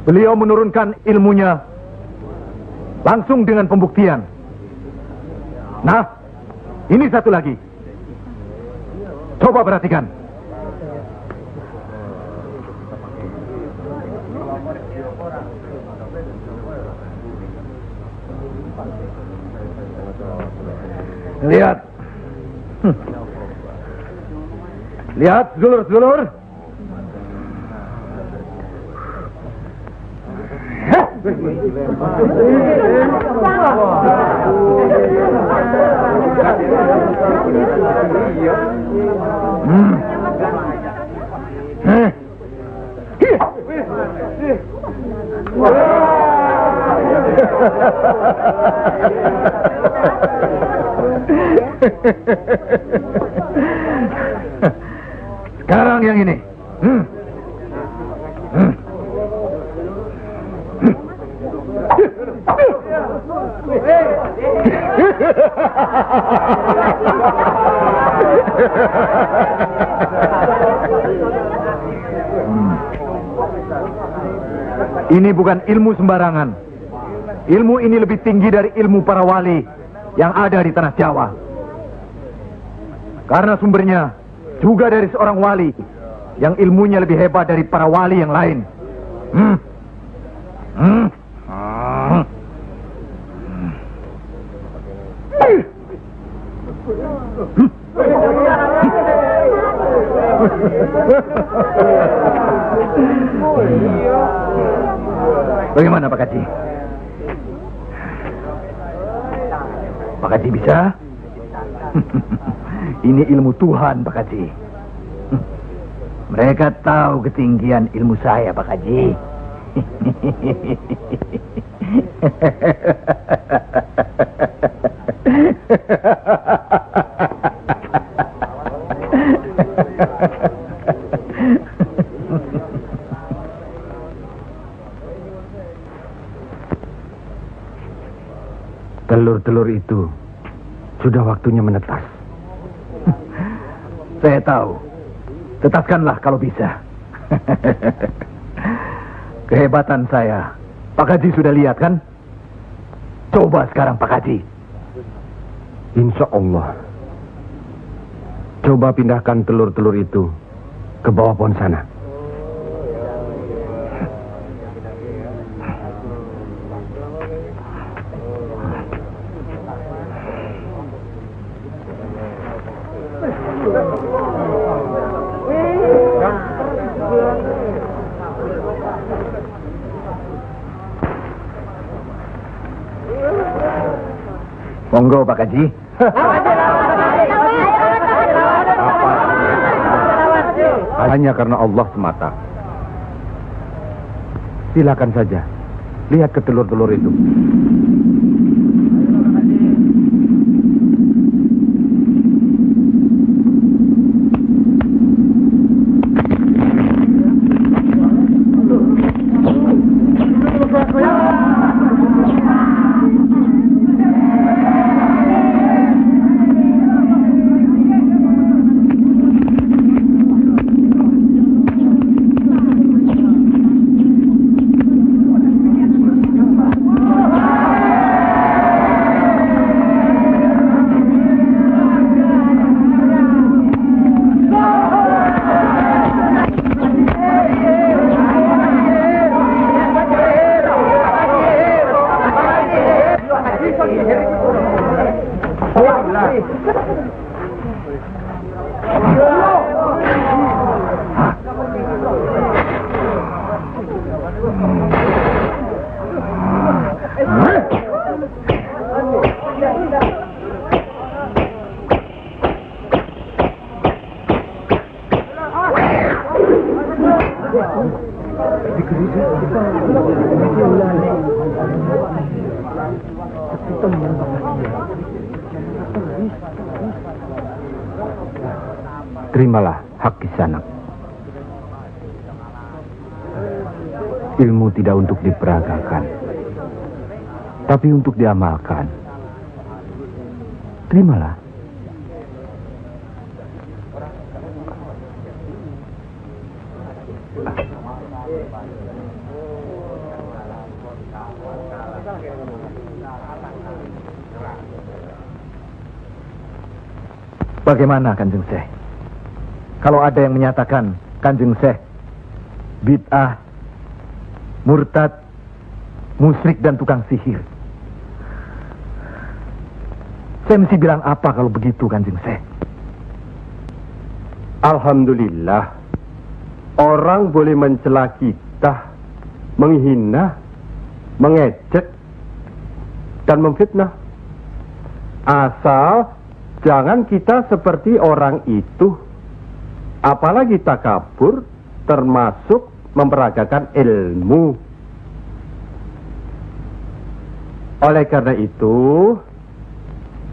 Beliau menurunkan ilmunya langsung dengan pembuktian. Nah, ini satu lagi. Coba perhatikan. Lihat. Lihat, sedulur-sedulur. Sekarang yang ini. Ini bukan ilmu sembarangan. Ilmu ini lebih tinggi dari ilmu para wali yang ada di tanah Jawa. Karena sumbernya juga dari seorang wali yang ilmunya lebih hebat dari para wali yang lain. Bagaimana Pak Kaji? Pak Kaji bisa? Ini ilmu Tuhan Pak Kaji. Mereka tahu ketinggian ilmu saya Pak Kaji. Telur-telur itu sudah waktunya menetas. Saya tahu. Tetaskanlah kalau bisa. Kehebatan saya Pak Haji sudah lihat kan? Coba sekarang Pak Haji.
Insya Allah. Coba pindahkan telur-telur itu ke bawah pohon sana.
Monggo Pak Haji.
Hanya karena Allah semata. Silakan saja. Lihat ke telur-telur itu. Terimalah hak Kisanak.
Ilmu tidak untuk diperagakan, tapi untuk diamalkan. Terimalah. Bagaimana Kanjeng Syekh? Kalau ada yang menyatakan Kanjeng Syekh bid'ah, murtad, musyrik dan tukang sihir, saya mesti bilang apa kalau begitu Kanjeng Syekh?
Alhamdulillah, orang boleh mencela kita, menghina, mengejek, dan memfitnah. Asal jangan kita seperti orang itu, apalagi takabur, termasuk memperagakan ilmu. Oleh karena itu,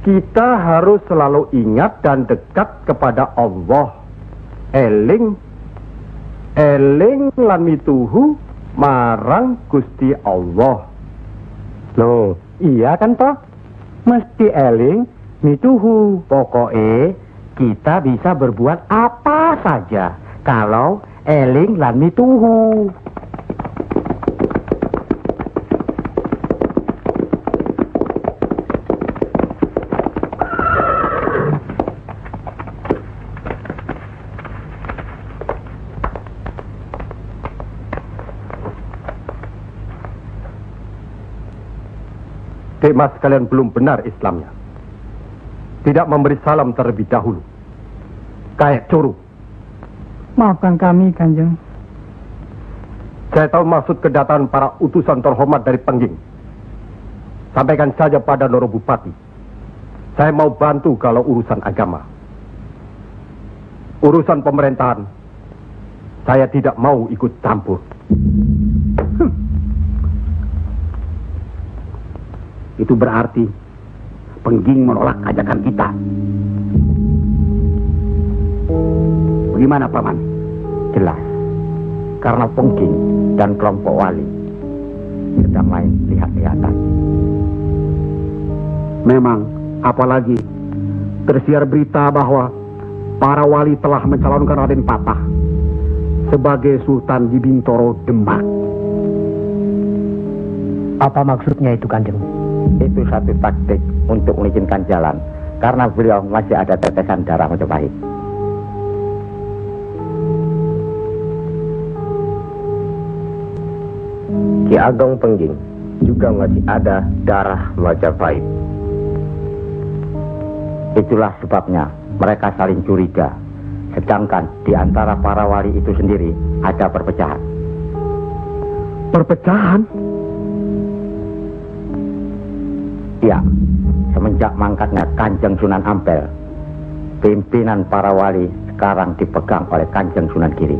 kita harus selalu ingat dan dekat kepada Allah. Eling lan mituhu marang Gusti Allah.
Loh, iya kan toh? Mesti eling mituhu. Pokoknya kita bisa berbuat apa saja kalau eling lan mituhu.
Mas kalian belum benar Islamnya. Tidak memberi salam terlebih dahulu. Kayak curu.
Maafkan kami, Kanjeng.
Saya tahu maksud kedatangan para utusan terhormat dari Pengging. Sampaikan saja pada Noro Bupati. Saya mau bantu kalau urusan agama. Urusan pemerintahan, saya tidak mau ikut campur.
Itu berarti Pengging menolak ajakan kita. Bagaimana, Paman?
Jelas, karena Pengging dan kelompok wali sedang main lihat-lihatan.
Memang, apalagi tersiar berita bahwa para wali telah mencalonkan Raden Patah sebagai Sultan di Bintoro, Demak.
Apa maksudnya itu, Kanjeng?
Itu satu taktik untuk melicinkan jalan, karena beliau masih ada tetesan darah Majapahit.
Ki Ageng Pengging juga masih ada darah Majapahit.
Itulah sebabnya mereka saling curiga, sedangkan di antara para wali itu sendiri ada perpecahan.
Perpecahan?
Ya, semenjak mangkatnya Kanjeng Sunan Ampel, pimpinan para wali sekarang dipegang oleh Kanjeng Sunan Giri.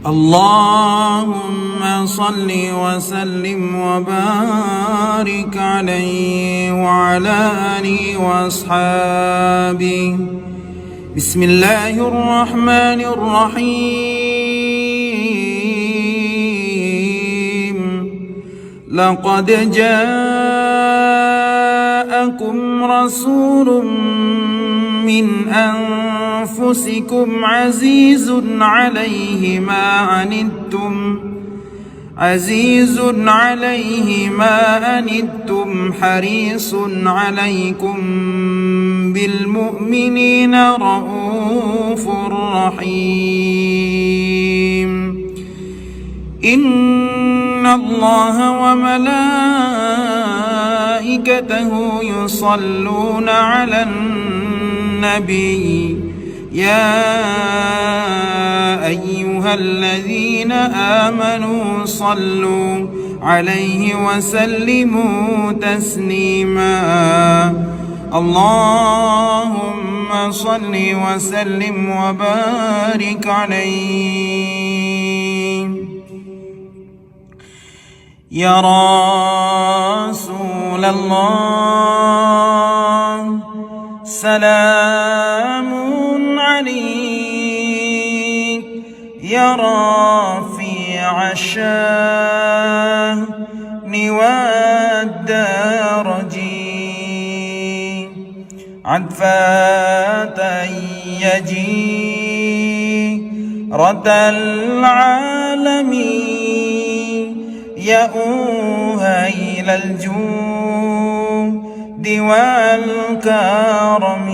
Allahumma salli wa sallim wa barik alaihi wa ala alihi wa ashabihi. Bismillahirrahmanirrahim. Laqad ja'akum rasulun min أنفسكم عزيز عليه ما عنتم حريص عليكم بالمؤمنين رؤوف رحيم إن الله وملائكته يصلون على النبي يا أيها الذين آمنوا صلوا عليه وسلموا تسليما اللهم صل وسلم وبارك عليه يا رسول الله سلام عليك يا رفيع الشان والدرج عطفة يجي رد العالمين يا أهيل الجود والكرم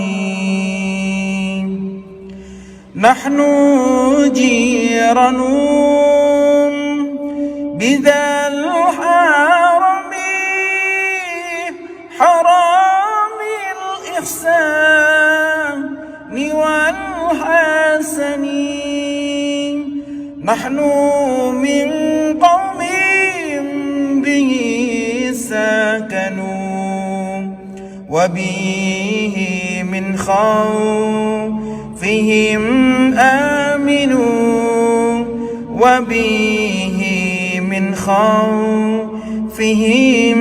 نحن جيران بذا الحرم حرام الإحسان والحسن نحن من قوم به سكنوا وبه من خوفهم آمنوا وبه من خوفهم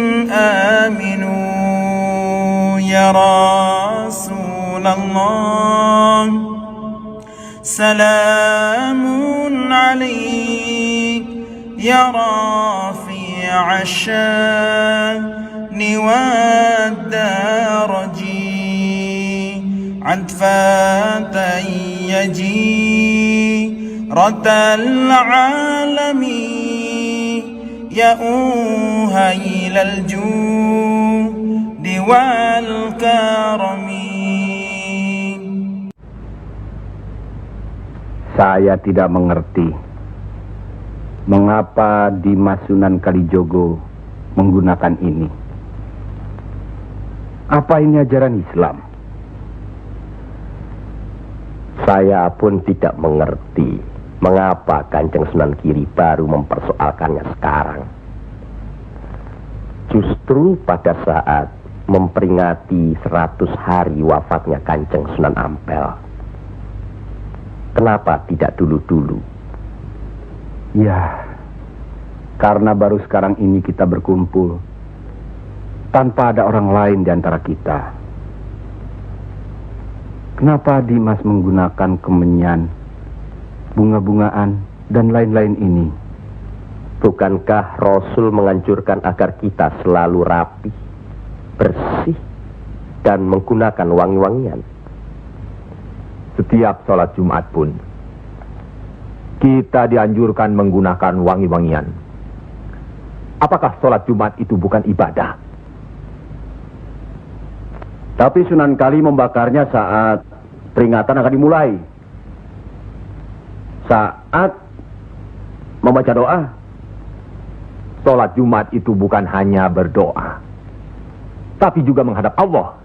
آمنوا يا رسول الله سلام عليك يا رفيع الشان والدرج عطفة يجي رد العالمين يا أهيل الجود والكرم.
Saya tidak mengerti mengapa Dimas Sunan Kalijogo menggunakan ini. Apa ini ajaran Islam?
Saya pun tidak mengerti mengapa Kanjeng Sunan Giri baru mempersoalkannya sekarang. Justru pada saat memperingati 100 hari wafatnya Kanjeng Sunan Ampel. Kenapa tidak dulu-dulu?
Ya, karena baru sekarang ini kita berkumpul tanpa ada orang lain di antara kita. Kenapa Dimas menggunakan kemenyan, bunga-bungaan, dan lain-lain ini?
Bukankah Rasul menganjurkan agar kita selalu rapi, bersih, dan menggunakan wangi-wangian?
Setiap sholat Jumat pun kita dianjurkan menggunakan wangi-wangian. Apakah sholat Jumat itu bukan ibadah?
Tapi Sunan Kali membakarnya saat peringatan akan dimulai. Saat membaca doa.
Sholat Jumat itu bukan hanya berdoa, tapi juga menghadap Allah.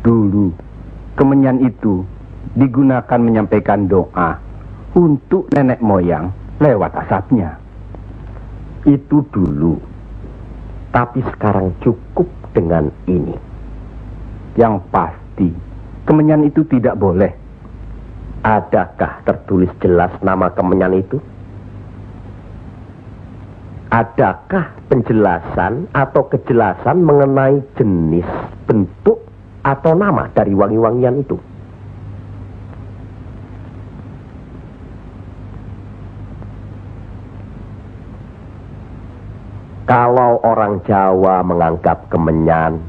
Dulu kemenyan itu digunakan menyampaikan doa untuk nenek moyang lewat asapnya.
Itu dulu. Tapi sekarang cukup dengan ini.
Yang pasti, kemenyan itu tidak boleh.
Adakah tertulis jelas nama kemenyan itu? Adakah penjelasan atau kejelasan mengenai jenis, bentuk, atau nama dari wangi-wangian itu? Kalau orang Jawa menganggap kemenyan,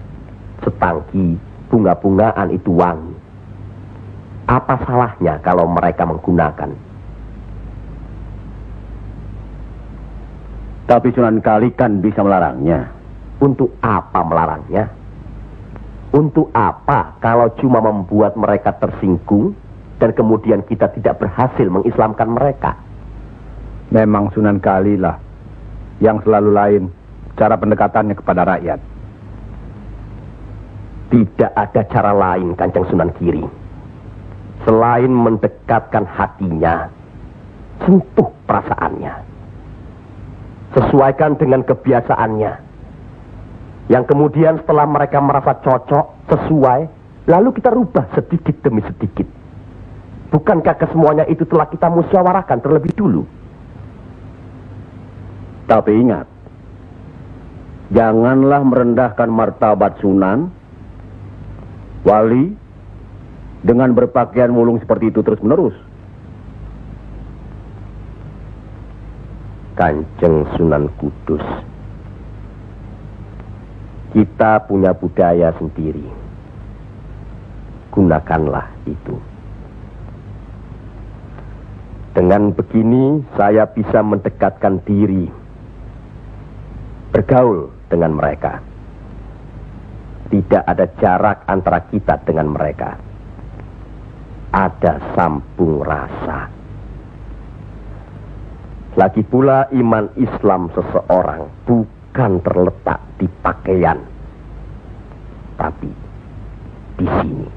setangki, bunga-bungaan itu wangi, apa salahnya kalau mereka menggunakan?
Tapi Sunan Kali kan bisa melarangnya.
Untuk apa melarangnya? Untuk apa kalau cuma membuat mereka tersinggung dan kemudian kita tidak berhasil mengislamkan mereka?
Memang Sunan Kali lah yang selalu lain cara pendekatannya kepada rakyat.
Tidak ada cara lain Kanjeng Sunan Giri selain mendekatkan hatinya, sentuh perasaannya, sesuaikan dengan kebiasaannya, yang kemudian setelah mereka merasa cocok, sesuai, lalu kita rubah sedikit demi sedikit. Bukankah kesemuanya itu telah kita musyawarahkan terlebih dulu?
Tapi ingat, janganlah merendahkan martabat Sunan, wali, dengan berpakaian mulung seperti itu terus-menerus.
Kanjeng Sunan Kudus, kita punya budaya sendiri. Gunakanlah itu. Dengan begini saya bisa mendekatkan diri, bergaul dengan mereka. Tidak ada jarak antara kita dengan mereka. Ada sambung rasa. Lagi pula iman Islam seseorang bukan terletak di pakaian, tapi di sini.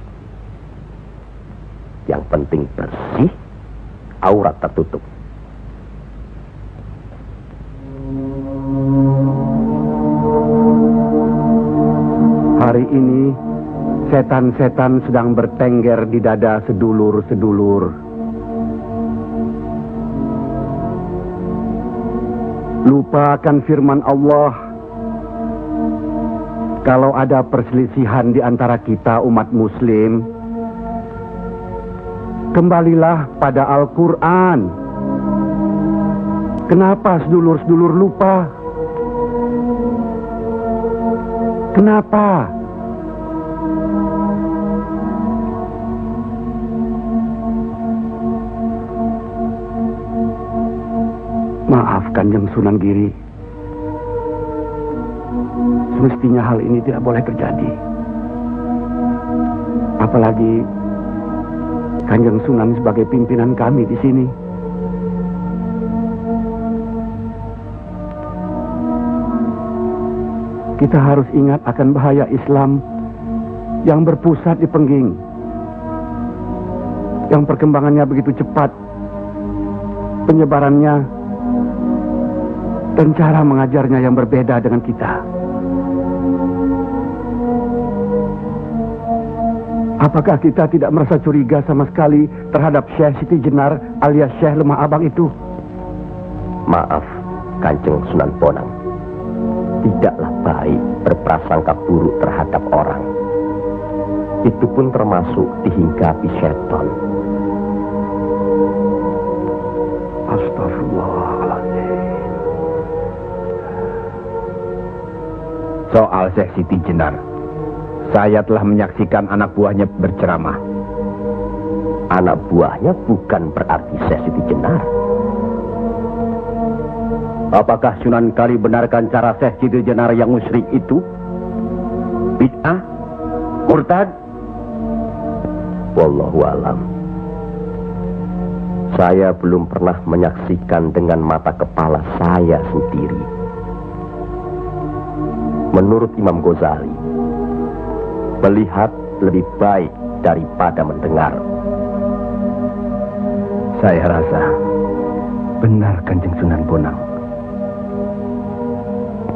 Yang penting bersih, aurat tertutup.
Hari ini setan-setan sedang bertengger di dada sedulur-sedulur. Lupakan firman Allah. Kalau ada perselisihan di antara kita umat muslim, kembalilah pada Al-Quran. Kenapa sedulur-sedulur lupa? Kenapa? Maaf Kanjeng Sunan Giri. Semestinya hal ini tidak boleh terjadi. Apalagi Kanjeng Sunan sebagai pimpinan kami di sini. Kita harus ingat akan bahaya Islam yang berpusat di Pengging, yang perkembangannya begitu cepat, penyebarannya dan cara mengajarnya yang berbeda dengan kita. Apakah kita tidak merasa curiga sama sekali terhadap Syekh Siti Jenar alias Syekh Lemah Abang itu?
Maaf, Kanjeng Sunan Bonang. Tidaklah baik berprasangka buruk terhadap orang. Itu pun termasuk dihinggapi setan.
Astagfirullahaladzim.
Soal Syekh Siti Jenar, saya telah menyaksikan anak buahnya berceramah.
Anak buahnya bukan berarti Syekh Siti Jenar.
Apakah Sunan Kali benarkan cara Syekh Siti Jenar yang musyrik itu? Bid'ah? Murtad?
Wallahu alam. Saya belum pernah menyaksikan dengan mata kepala saya sendiri. Menurut Imam Ghazali, melihat lebih baik daripada mendengar.
Saya rasa benar Kanjeng Sunan Bonang.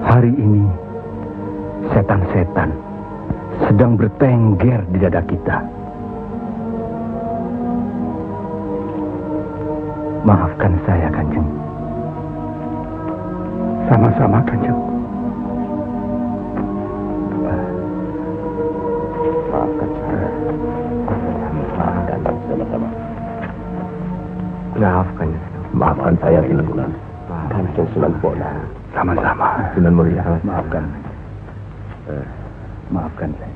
Hari ini setan-setan sedang bertengger di dada kita. Maafkan saya Kanjeng. Sama-sama Kanjeng.
Maafkan saya. Maafkan sama-sama.
Maafkan saya Sunan.
Kanjeng Sunan Bonang.
Sama-sama.
Sunan Muria.
Maafkan. Maafkan saya.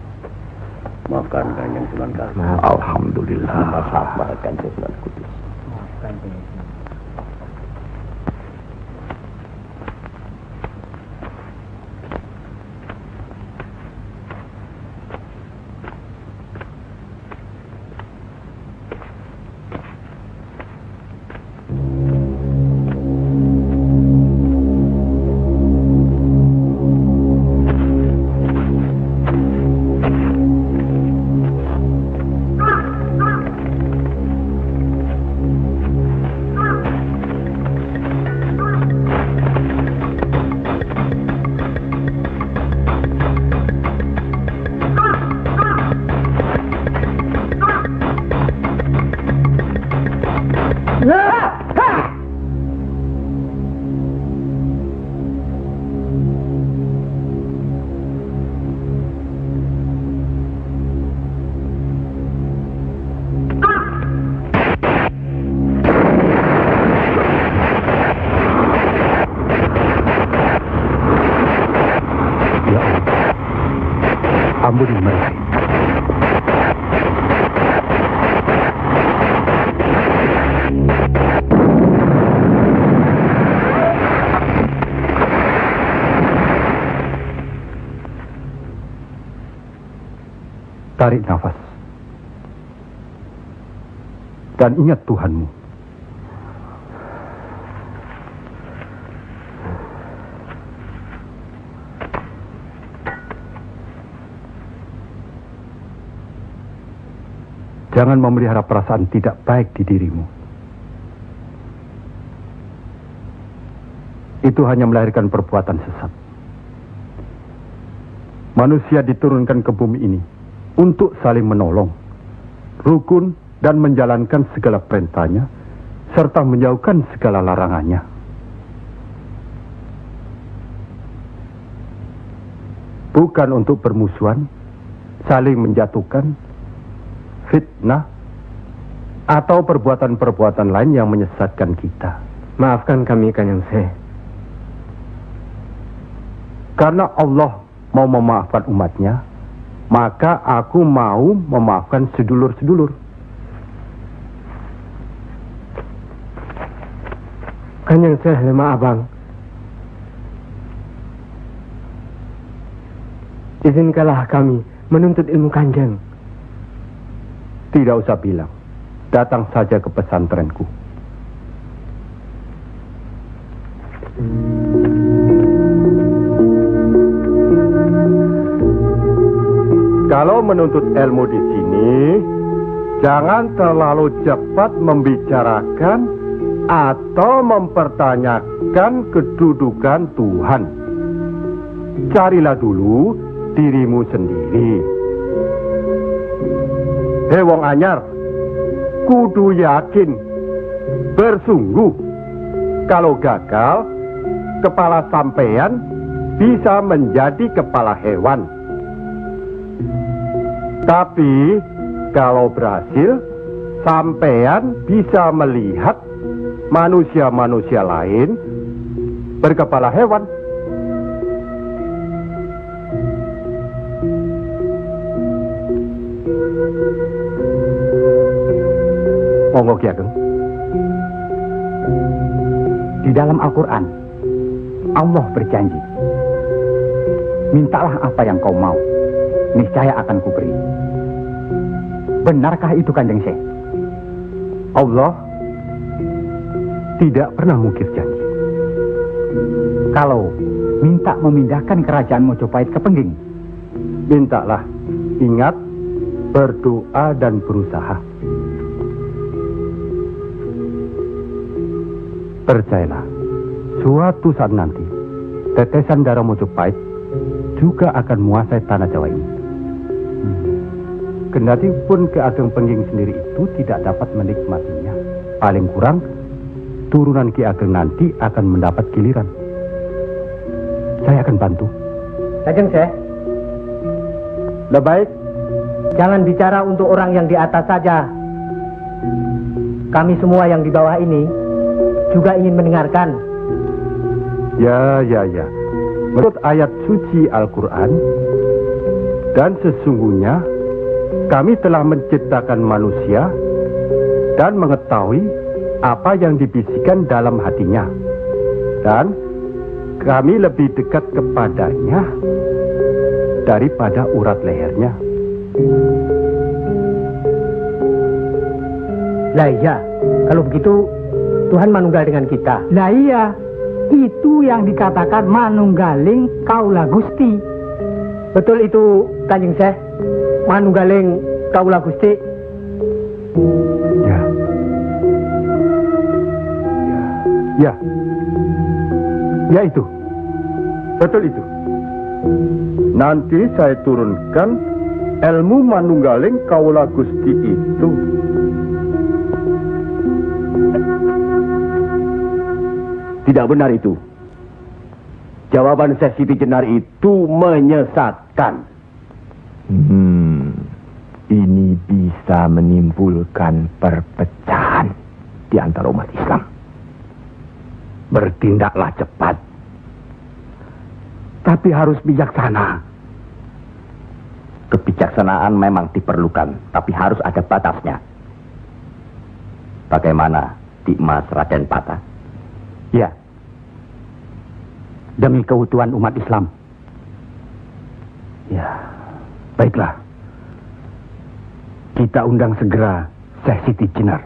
Maafkan Kanjeng Sunan Kali.
Alhamdulillah.
Maafkan Kanjeng Sunan Kudus.
Maafkan Kanjeng Sunan.
Tarik nafas. Dan ingat Tuhanmu. Jangan memelihara perasaan tidak baik di dirimu. Itu hanya melahirkan perbuatan sesat. Manusia diturunkan ke bumi ini untuk saling menolong, rukun, dan menjalankan segala perintahnya, serta menjauhkan segala larangannya. Bukan untuk bermusuhan, saling menjatuhkan, fitnah, atau perbuatan-perbuatan lain yang menyesatkan kita.
Maafkan kami, Kanjeng Syekh.
Karena Allah mau memaafkan umatnya, maka aku mau memaafkan sedulur-sedulur.
Kanjeng Syekh Lemah Abang, izinkanlah kami menuntut ilmu Kanjeng.
Tidak usah bilang, datang saja ke pesantrenku. Kalau menuntut ilmu di sini, jangan terlalu cepat membicarakan atau mempertanyakan kedudukan Tuhan. Carilah dulu dirimu sendiri. Hei wong anyar, kudu yakin, bersungguh. Kalau gagal, kepala sampean bisa menjadi kepala hewan. Tapi kalau berhasil, sampean bisa melihat manusia-manusia lain berkepala hewan. Monggo Ki Ageng.
Di dalam Al-Quran, Allah berjanji, mintalah apa yang kau mau, niscaya akan kuberi. Benarkah itu, Kanjeng Syekh?
Allah tidak pernah mungkir janji.
Kalau minta memindahkan kerajaan Mojopahit ke Pengging,
mintalah. Ingat, berdoa dan berusaha. Percayalah, suatu saat nanti, tetesan darah Mojopahit juga akan menguasai tanah Jawa ini. Kendati pun Ki Ageng Pengging sendiri itu tidak dapat menikmatinya, paling kurang turunan Ki Ageng nanti akan mendapat giliran. Saya akan bantu.
Kanjeng Syekh,
Lebih baik
jangan bicara untuk orang yang di atas saja. Kami semua yang di bawah ini juga ingin mendengarkan.
Ya. Menurut ayat suci Al-Quran, dan sesungguhnya kami telah menciptakan manusia dan mengetahui apa yang dibisikkan dalam hatinya. Dan kami lebih dekat kepadanya daripada urat lehernya.
Lah iya, kalau begitu Tuhan manunggal dengan kita.
Lah iya, itu yang dikatakan manunggaling kaula Gusti.
Betul itu, Kanjeng Syekh, manunggaling kaula Gusti.
Ya itu. Betul itu. Nanti saya turunkan ilmu manunggaling kaula Gusti itu.
Tidak benar itu. Jawaban Syekh Siti Jenar itu menyesatkan.
Ini bisa menimbulkan perpecahan di antara umat Islam.
Bertindaklah cepat. Tapi harus bijaksana.
Kebijaksanaan memang diperlukan, tapi harus ada batasnya. Bagaimana, Dimas Raden Patah?
ya, demi keutuhan umat Islam.
Ya, baiklah.
Kita undang segera Syekh Siti Jenar.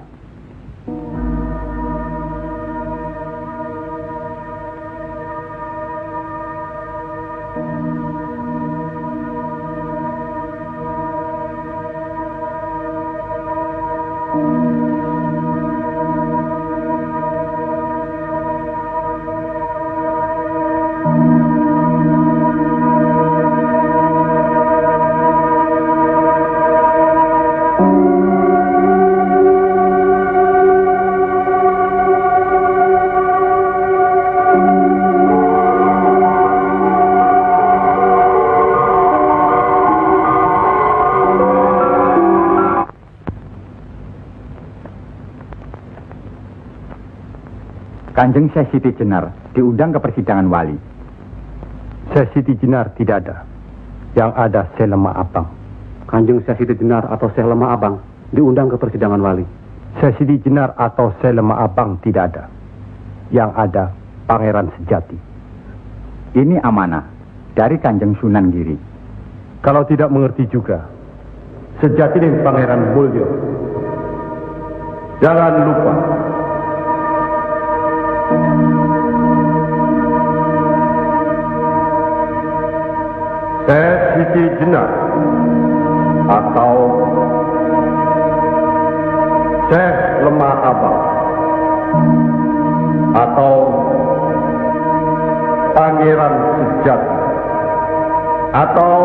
Kanjeng Syekh Siti Jenar diundang ke persidangan wali.
Syekh Siti Jenar tidak ada. Yang ada Syekh Lemah Abang.
Kanjeng Syekh Siti Jenar atau Syekh Lemah Abang diundang ke persidangan wali.
Syekh Siti Jenar atau Syekh Lemah Abang tidak ada. Yang ada Pangeran Sejati.
Ini amanah dari Kanjeng Sunan Giri.
Kalau tidak mengerti juga, Sejati dan Pangeran Mulyo. Jangan lupa. Syekh Siti Jenar atau Syekh Lemah Abang atau Pangeran Sejati atau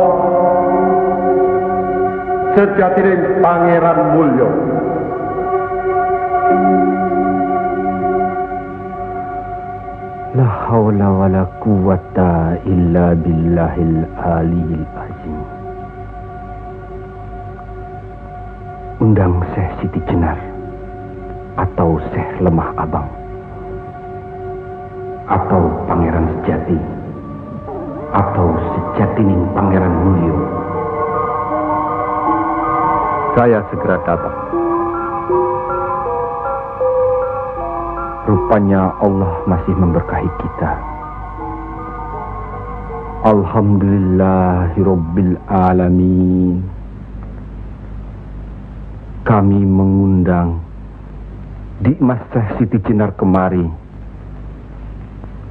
Sejati dan Pangeran Mulyo.
La haula wa la quwata illa billahil aliyil azim.
Undang Syekh Siti Jenar atau Syekh Lemah Abang atau Pangeran Sejati atau Sejatining Pangeran Mulyo. Saya segera datang. Rupanya Allah masih memberkahi kita. Alhamdulillahirabbil alamin. Kami mengundang Dimas Syekh Siti Jenar kemari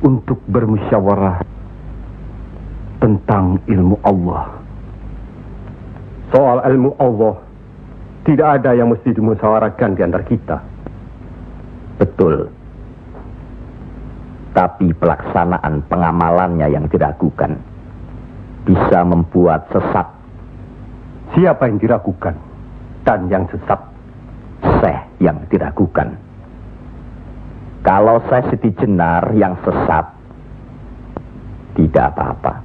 untuk bermusyawarah tentang ilmu Allah. Soal ilmu Allah tidak ada yang mesti dimusyawarahkan di antara kita.
Betul. Tapi pelaksanaan pengamalannya yang diragukan bisa membuat sesat.
Siapa yang diragukan dan yang sesat?
Syekh yang diragukan. Kalau Syekh Siti Jenar yang sesat, tidak apa-apa.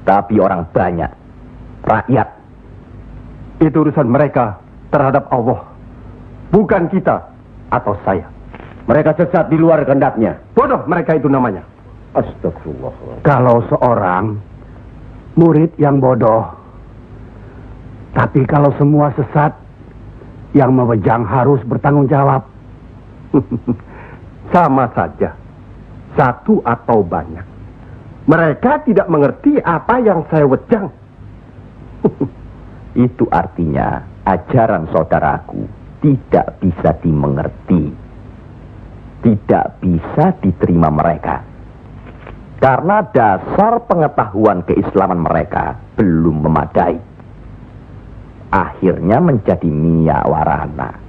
Tapi orang banyak, rakyat,
itu urusan mereka terhadap Allah, bukan kita atau saya.
Mereka sesat di luar kehendaknya.
Bodoh mereka itu namanya.
Astagfirullah.
Kalau seorang murid yang bodoh, tapi kalau semua sesat, yang memegang harus bertanggung jawab.
Sama saja, satu atau banyak. Mereka tidak mengerti apa yang saya wejang.
Itu artinya ajaran saudaraku tidak bisa dimengerti. Tidak bisa diterima mereka. Karena dasar pengetahuan keislaman mereka belum memadai. Akhirnya menjadi minyak warana.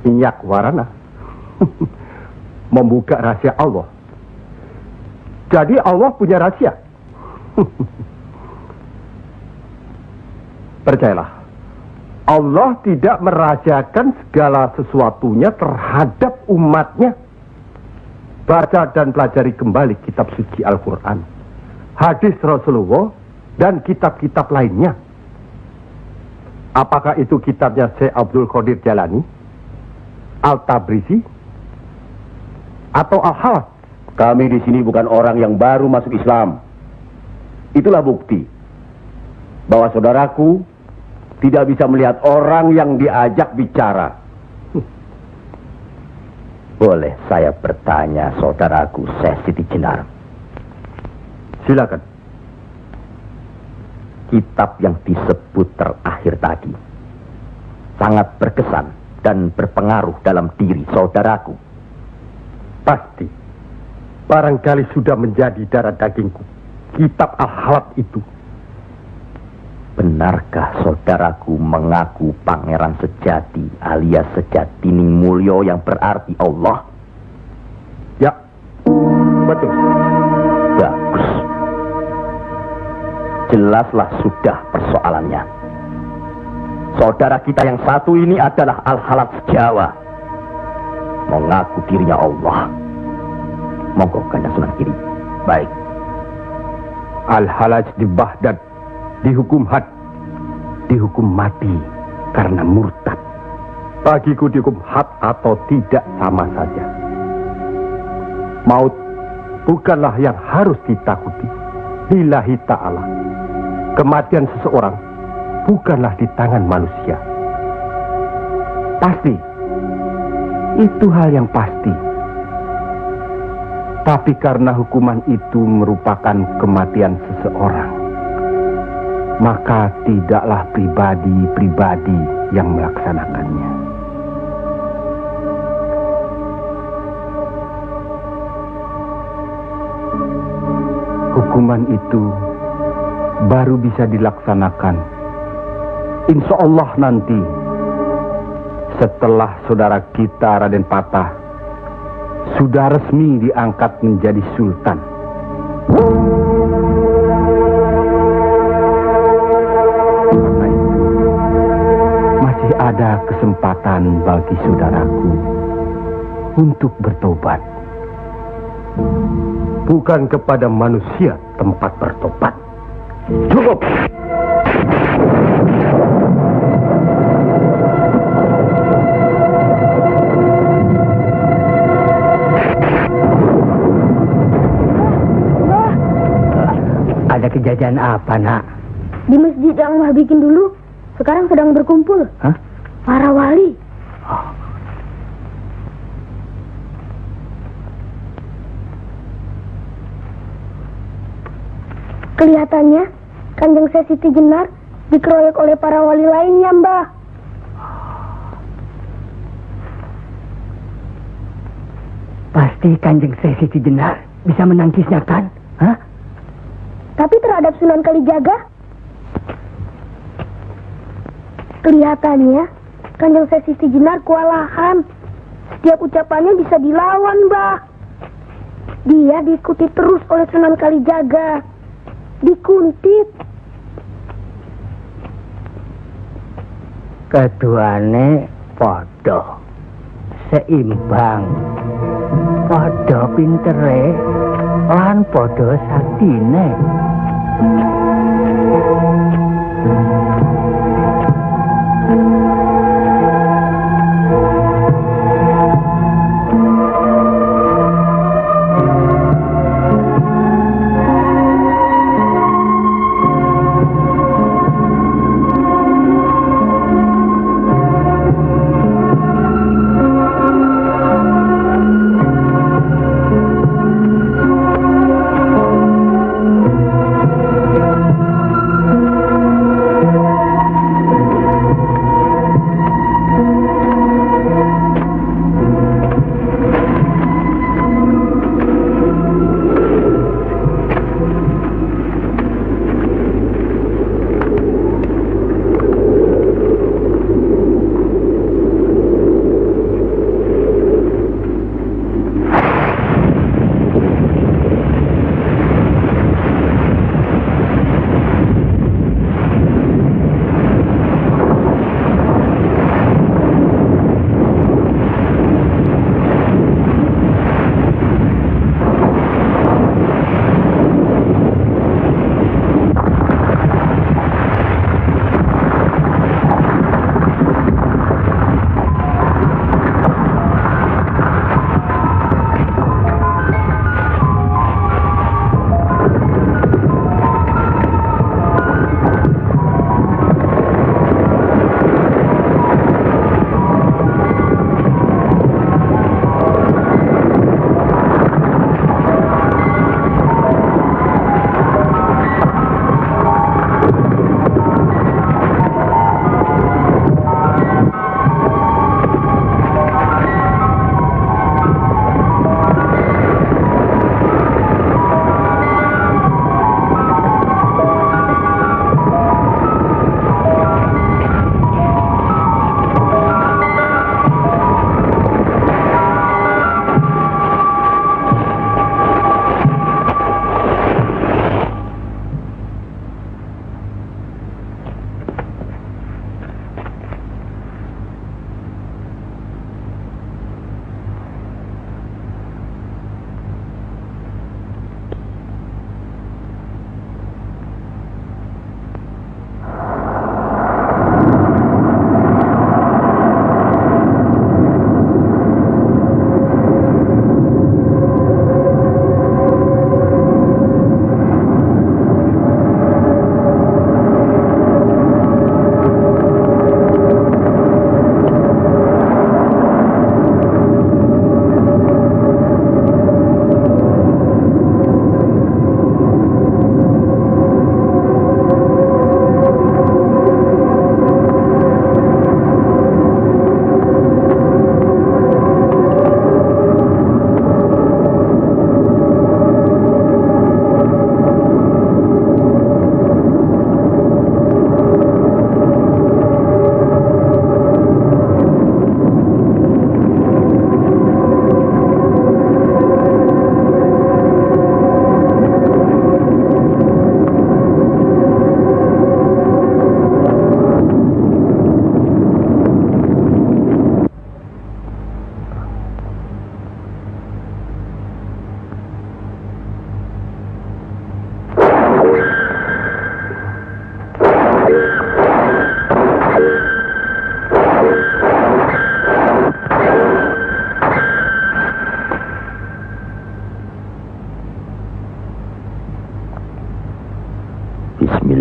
Minyak warana? Membuka rahasia Allah. Jadi Allah punya rahasia. Percayalah, Allah tidak merahasiakan segala sesuatunya terhadap umatnya. Baca dan pelajari kembali kitab suci Al-Quran, hadis Rasulullah, dan kitab-kitab lainnya. Apakah itu kitabnya Syekh Abdul Qadir Jalani, Al-Tabrizi, atau Al-Hawas?
Kami di sini bukan orang yang baru masuk Islam. Itulah bukti bahwa saudaraku tidak bisa melihat orang yang diajak bicara.
Boleh saya bertanya, saudaraku Syekh Siti Jenar?
Silakan.
Kitab yang disebut terakhir tadi, sangat berkesan dan berpengaruh dalam diri saudaraku.
Pasti. Barangkali sudah menjadi darah dagingku. Kitab Al-Halab itu.
Benarkah saudaraku mengaku pangeran sejati alias Sejatining Mulyo yang berarti Allah?
Ya, betul.
Bagus. Jelaslah sudah persoalannya. Saudara kita yang satu ini adalah Al-Halab Jawa. Mengaku dirinya Allah. Monggo Kanjeng Sunan Giri.
Baik. Al-Halaj di Baghdad dihukum had, dihukum mati karena murtad. Bagiku dihukum had atau tidak sama saja. Maut bukanlah yang harus ditakuti. Lillahi ta'ala. Kematian seseorang bukanlah di tangan manusia. Pasti. Itu hal yang pasti. Tapi karena hukuman itu merupakan kematian seseorang, maka tidaklah pribadi-pribadi yang melaksanakannya. Hukuman itu baru bisa dilaksanakan, insya Allah nanti, setelah saudara kita Raden Patah sudah resmi diangkat menjadi sultan. Karena itu, masih ada kesempatan bagi saudaraku untuk bertobat. Bukan kepada manusia tempat bertobat. Cukup!
Ada kejadian apa, Nak?
Di masjid yang Mbah bikin dulu, sekarang sedang berkumpul.
Hah?
Para wali. Kelihatannya, Kanjeng Siti Jenar dikeroyok oleh para wali lainnya, Mbah.
Pasti Kanjeng Siti Jenar bisa menangkisnya, kan? Hah?
Tapi terhadap Sunan Kalijaga, kelihatannya Kanjeng Siti Jenar kewalahan. Setiap ucapannya bisa dilawan, Mbah. Dia diikuti terus oleh Sunan Kalijaga. Dikuntit.
Keduane podo seimbang, podo pintere lan podo saktine.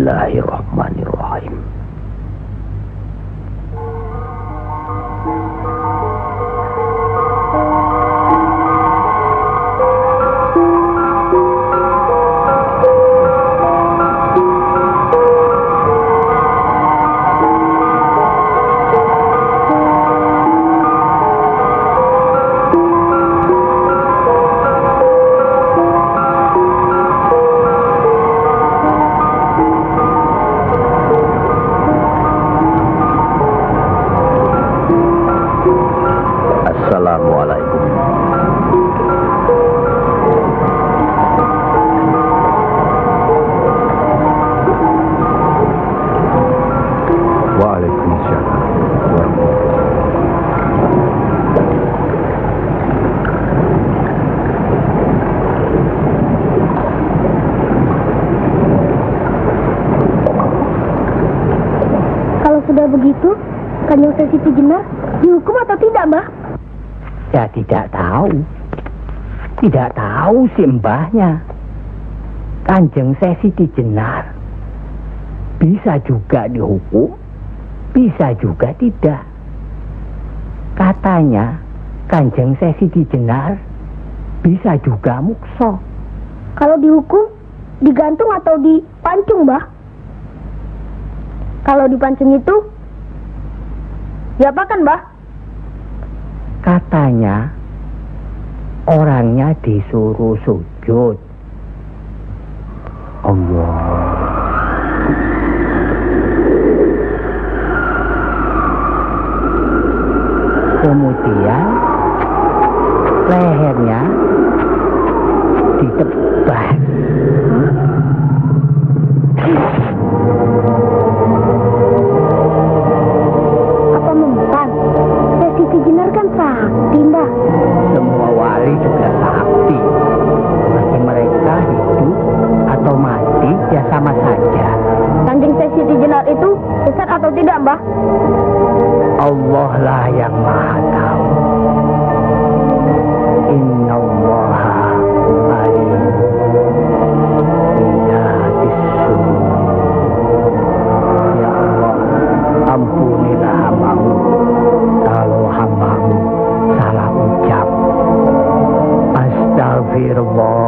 Bismillahirrahmanirrahim. Assalamualaikum.
Waalaikumsalam.
Kalau sudah begitu, Kanjeng Siti Jenar dihukum atau tidak, Mbah?
Ya tidak tahu. Tidak tahu si mbahnya. Kanjeng Siti Jenar bisa juga dihukum, bisa juga tidak. Katanya Kanjeng Siti Jenar bisa juga mukso.
Kalau dihukum, digantung atau dipancung, Mbah? Kalau dipancung itu, diapakan, Mbah?
Katanya orangnya disuruh sujud. Allah. Kemudian lehernya ditebas.
Apa mempan? Siti Jenar kan sakti, Mbah.
Semua wali juga sakti. Bagi mereka hidup atau mati ya sama saja.
Kanjeng Siti Jenar itu sesat atau tidak, Mbah?
Allah lah yang maha tahu. Innallaha alim bidatis sudur. Ya Allah, ampunilah hambamu kalau hambamu salah ucap. Astagfirullah.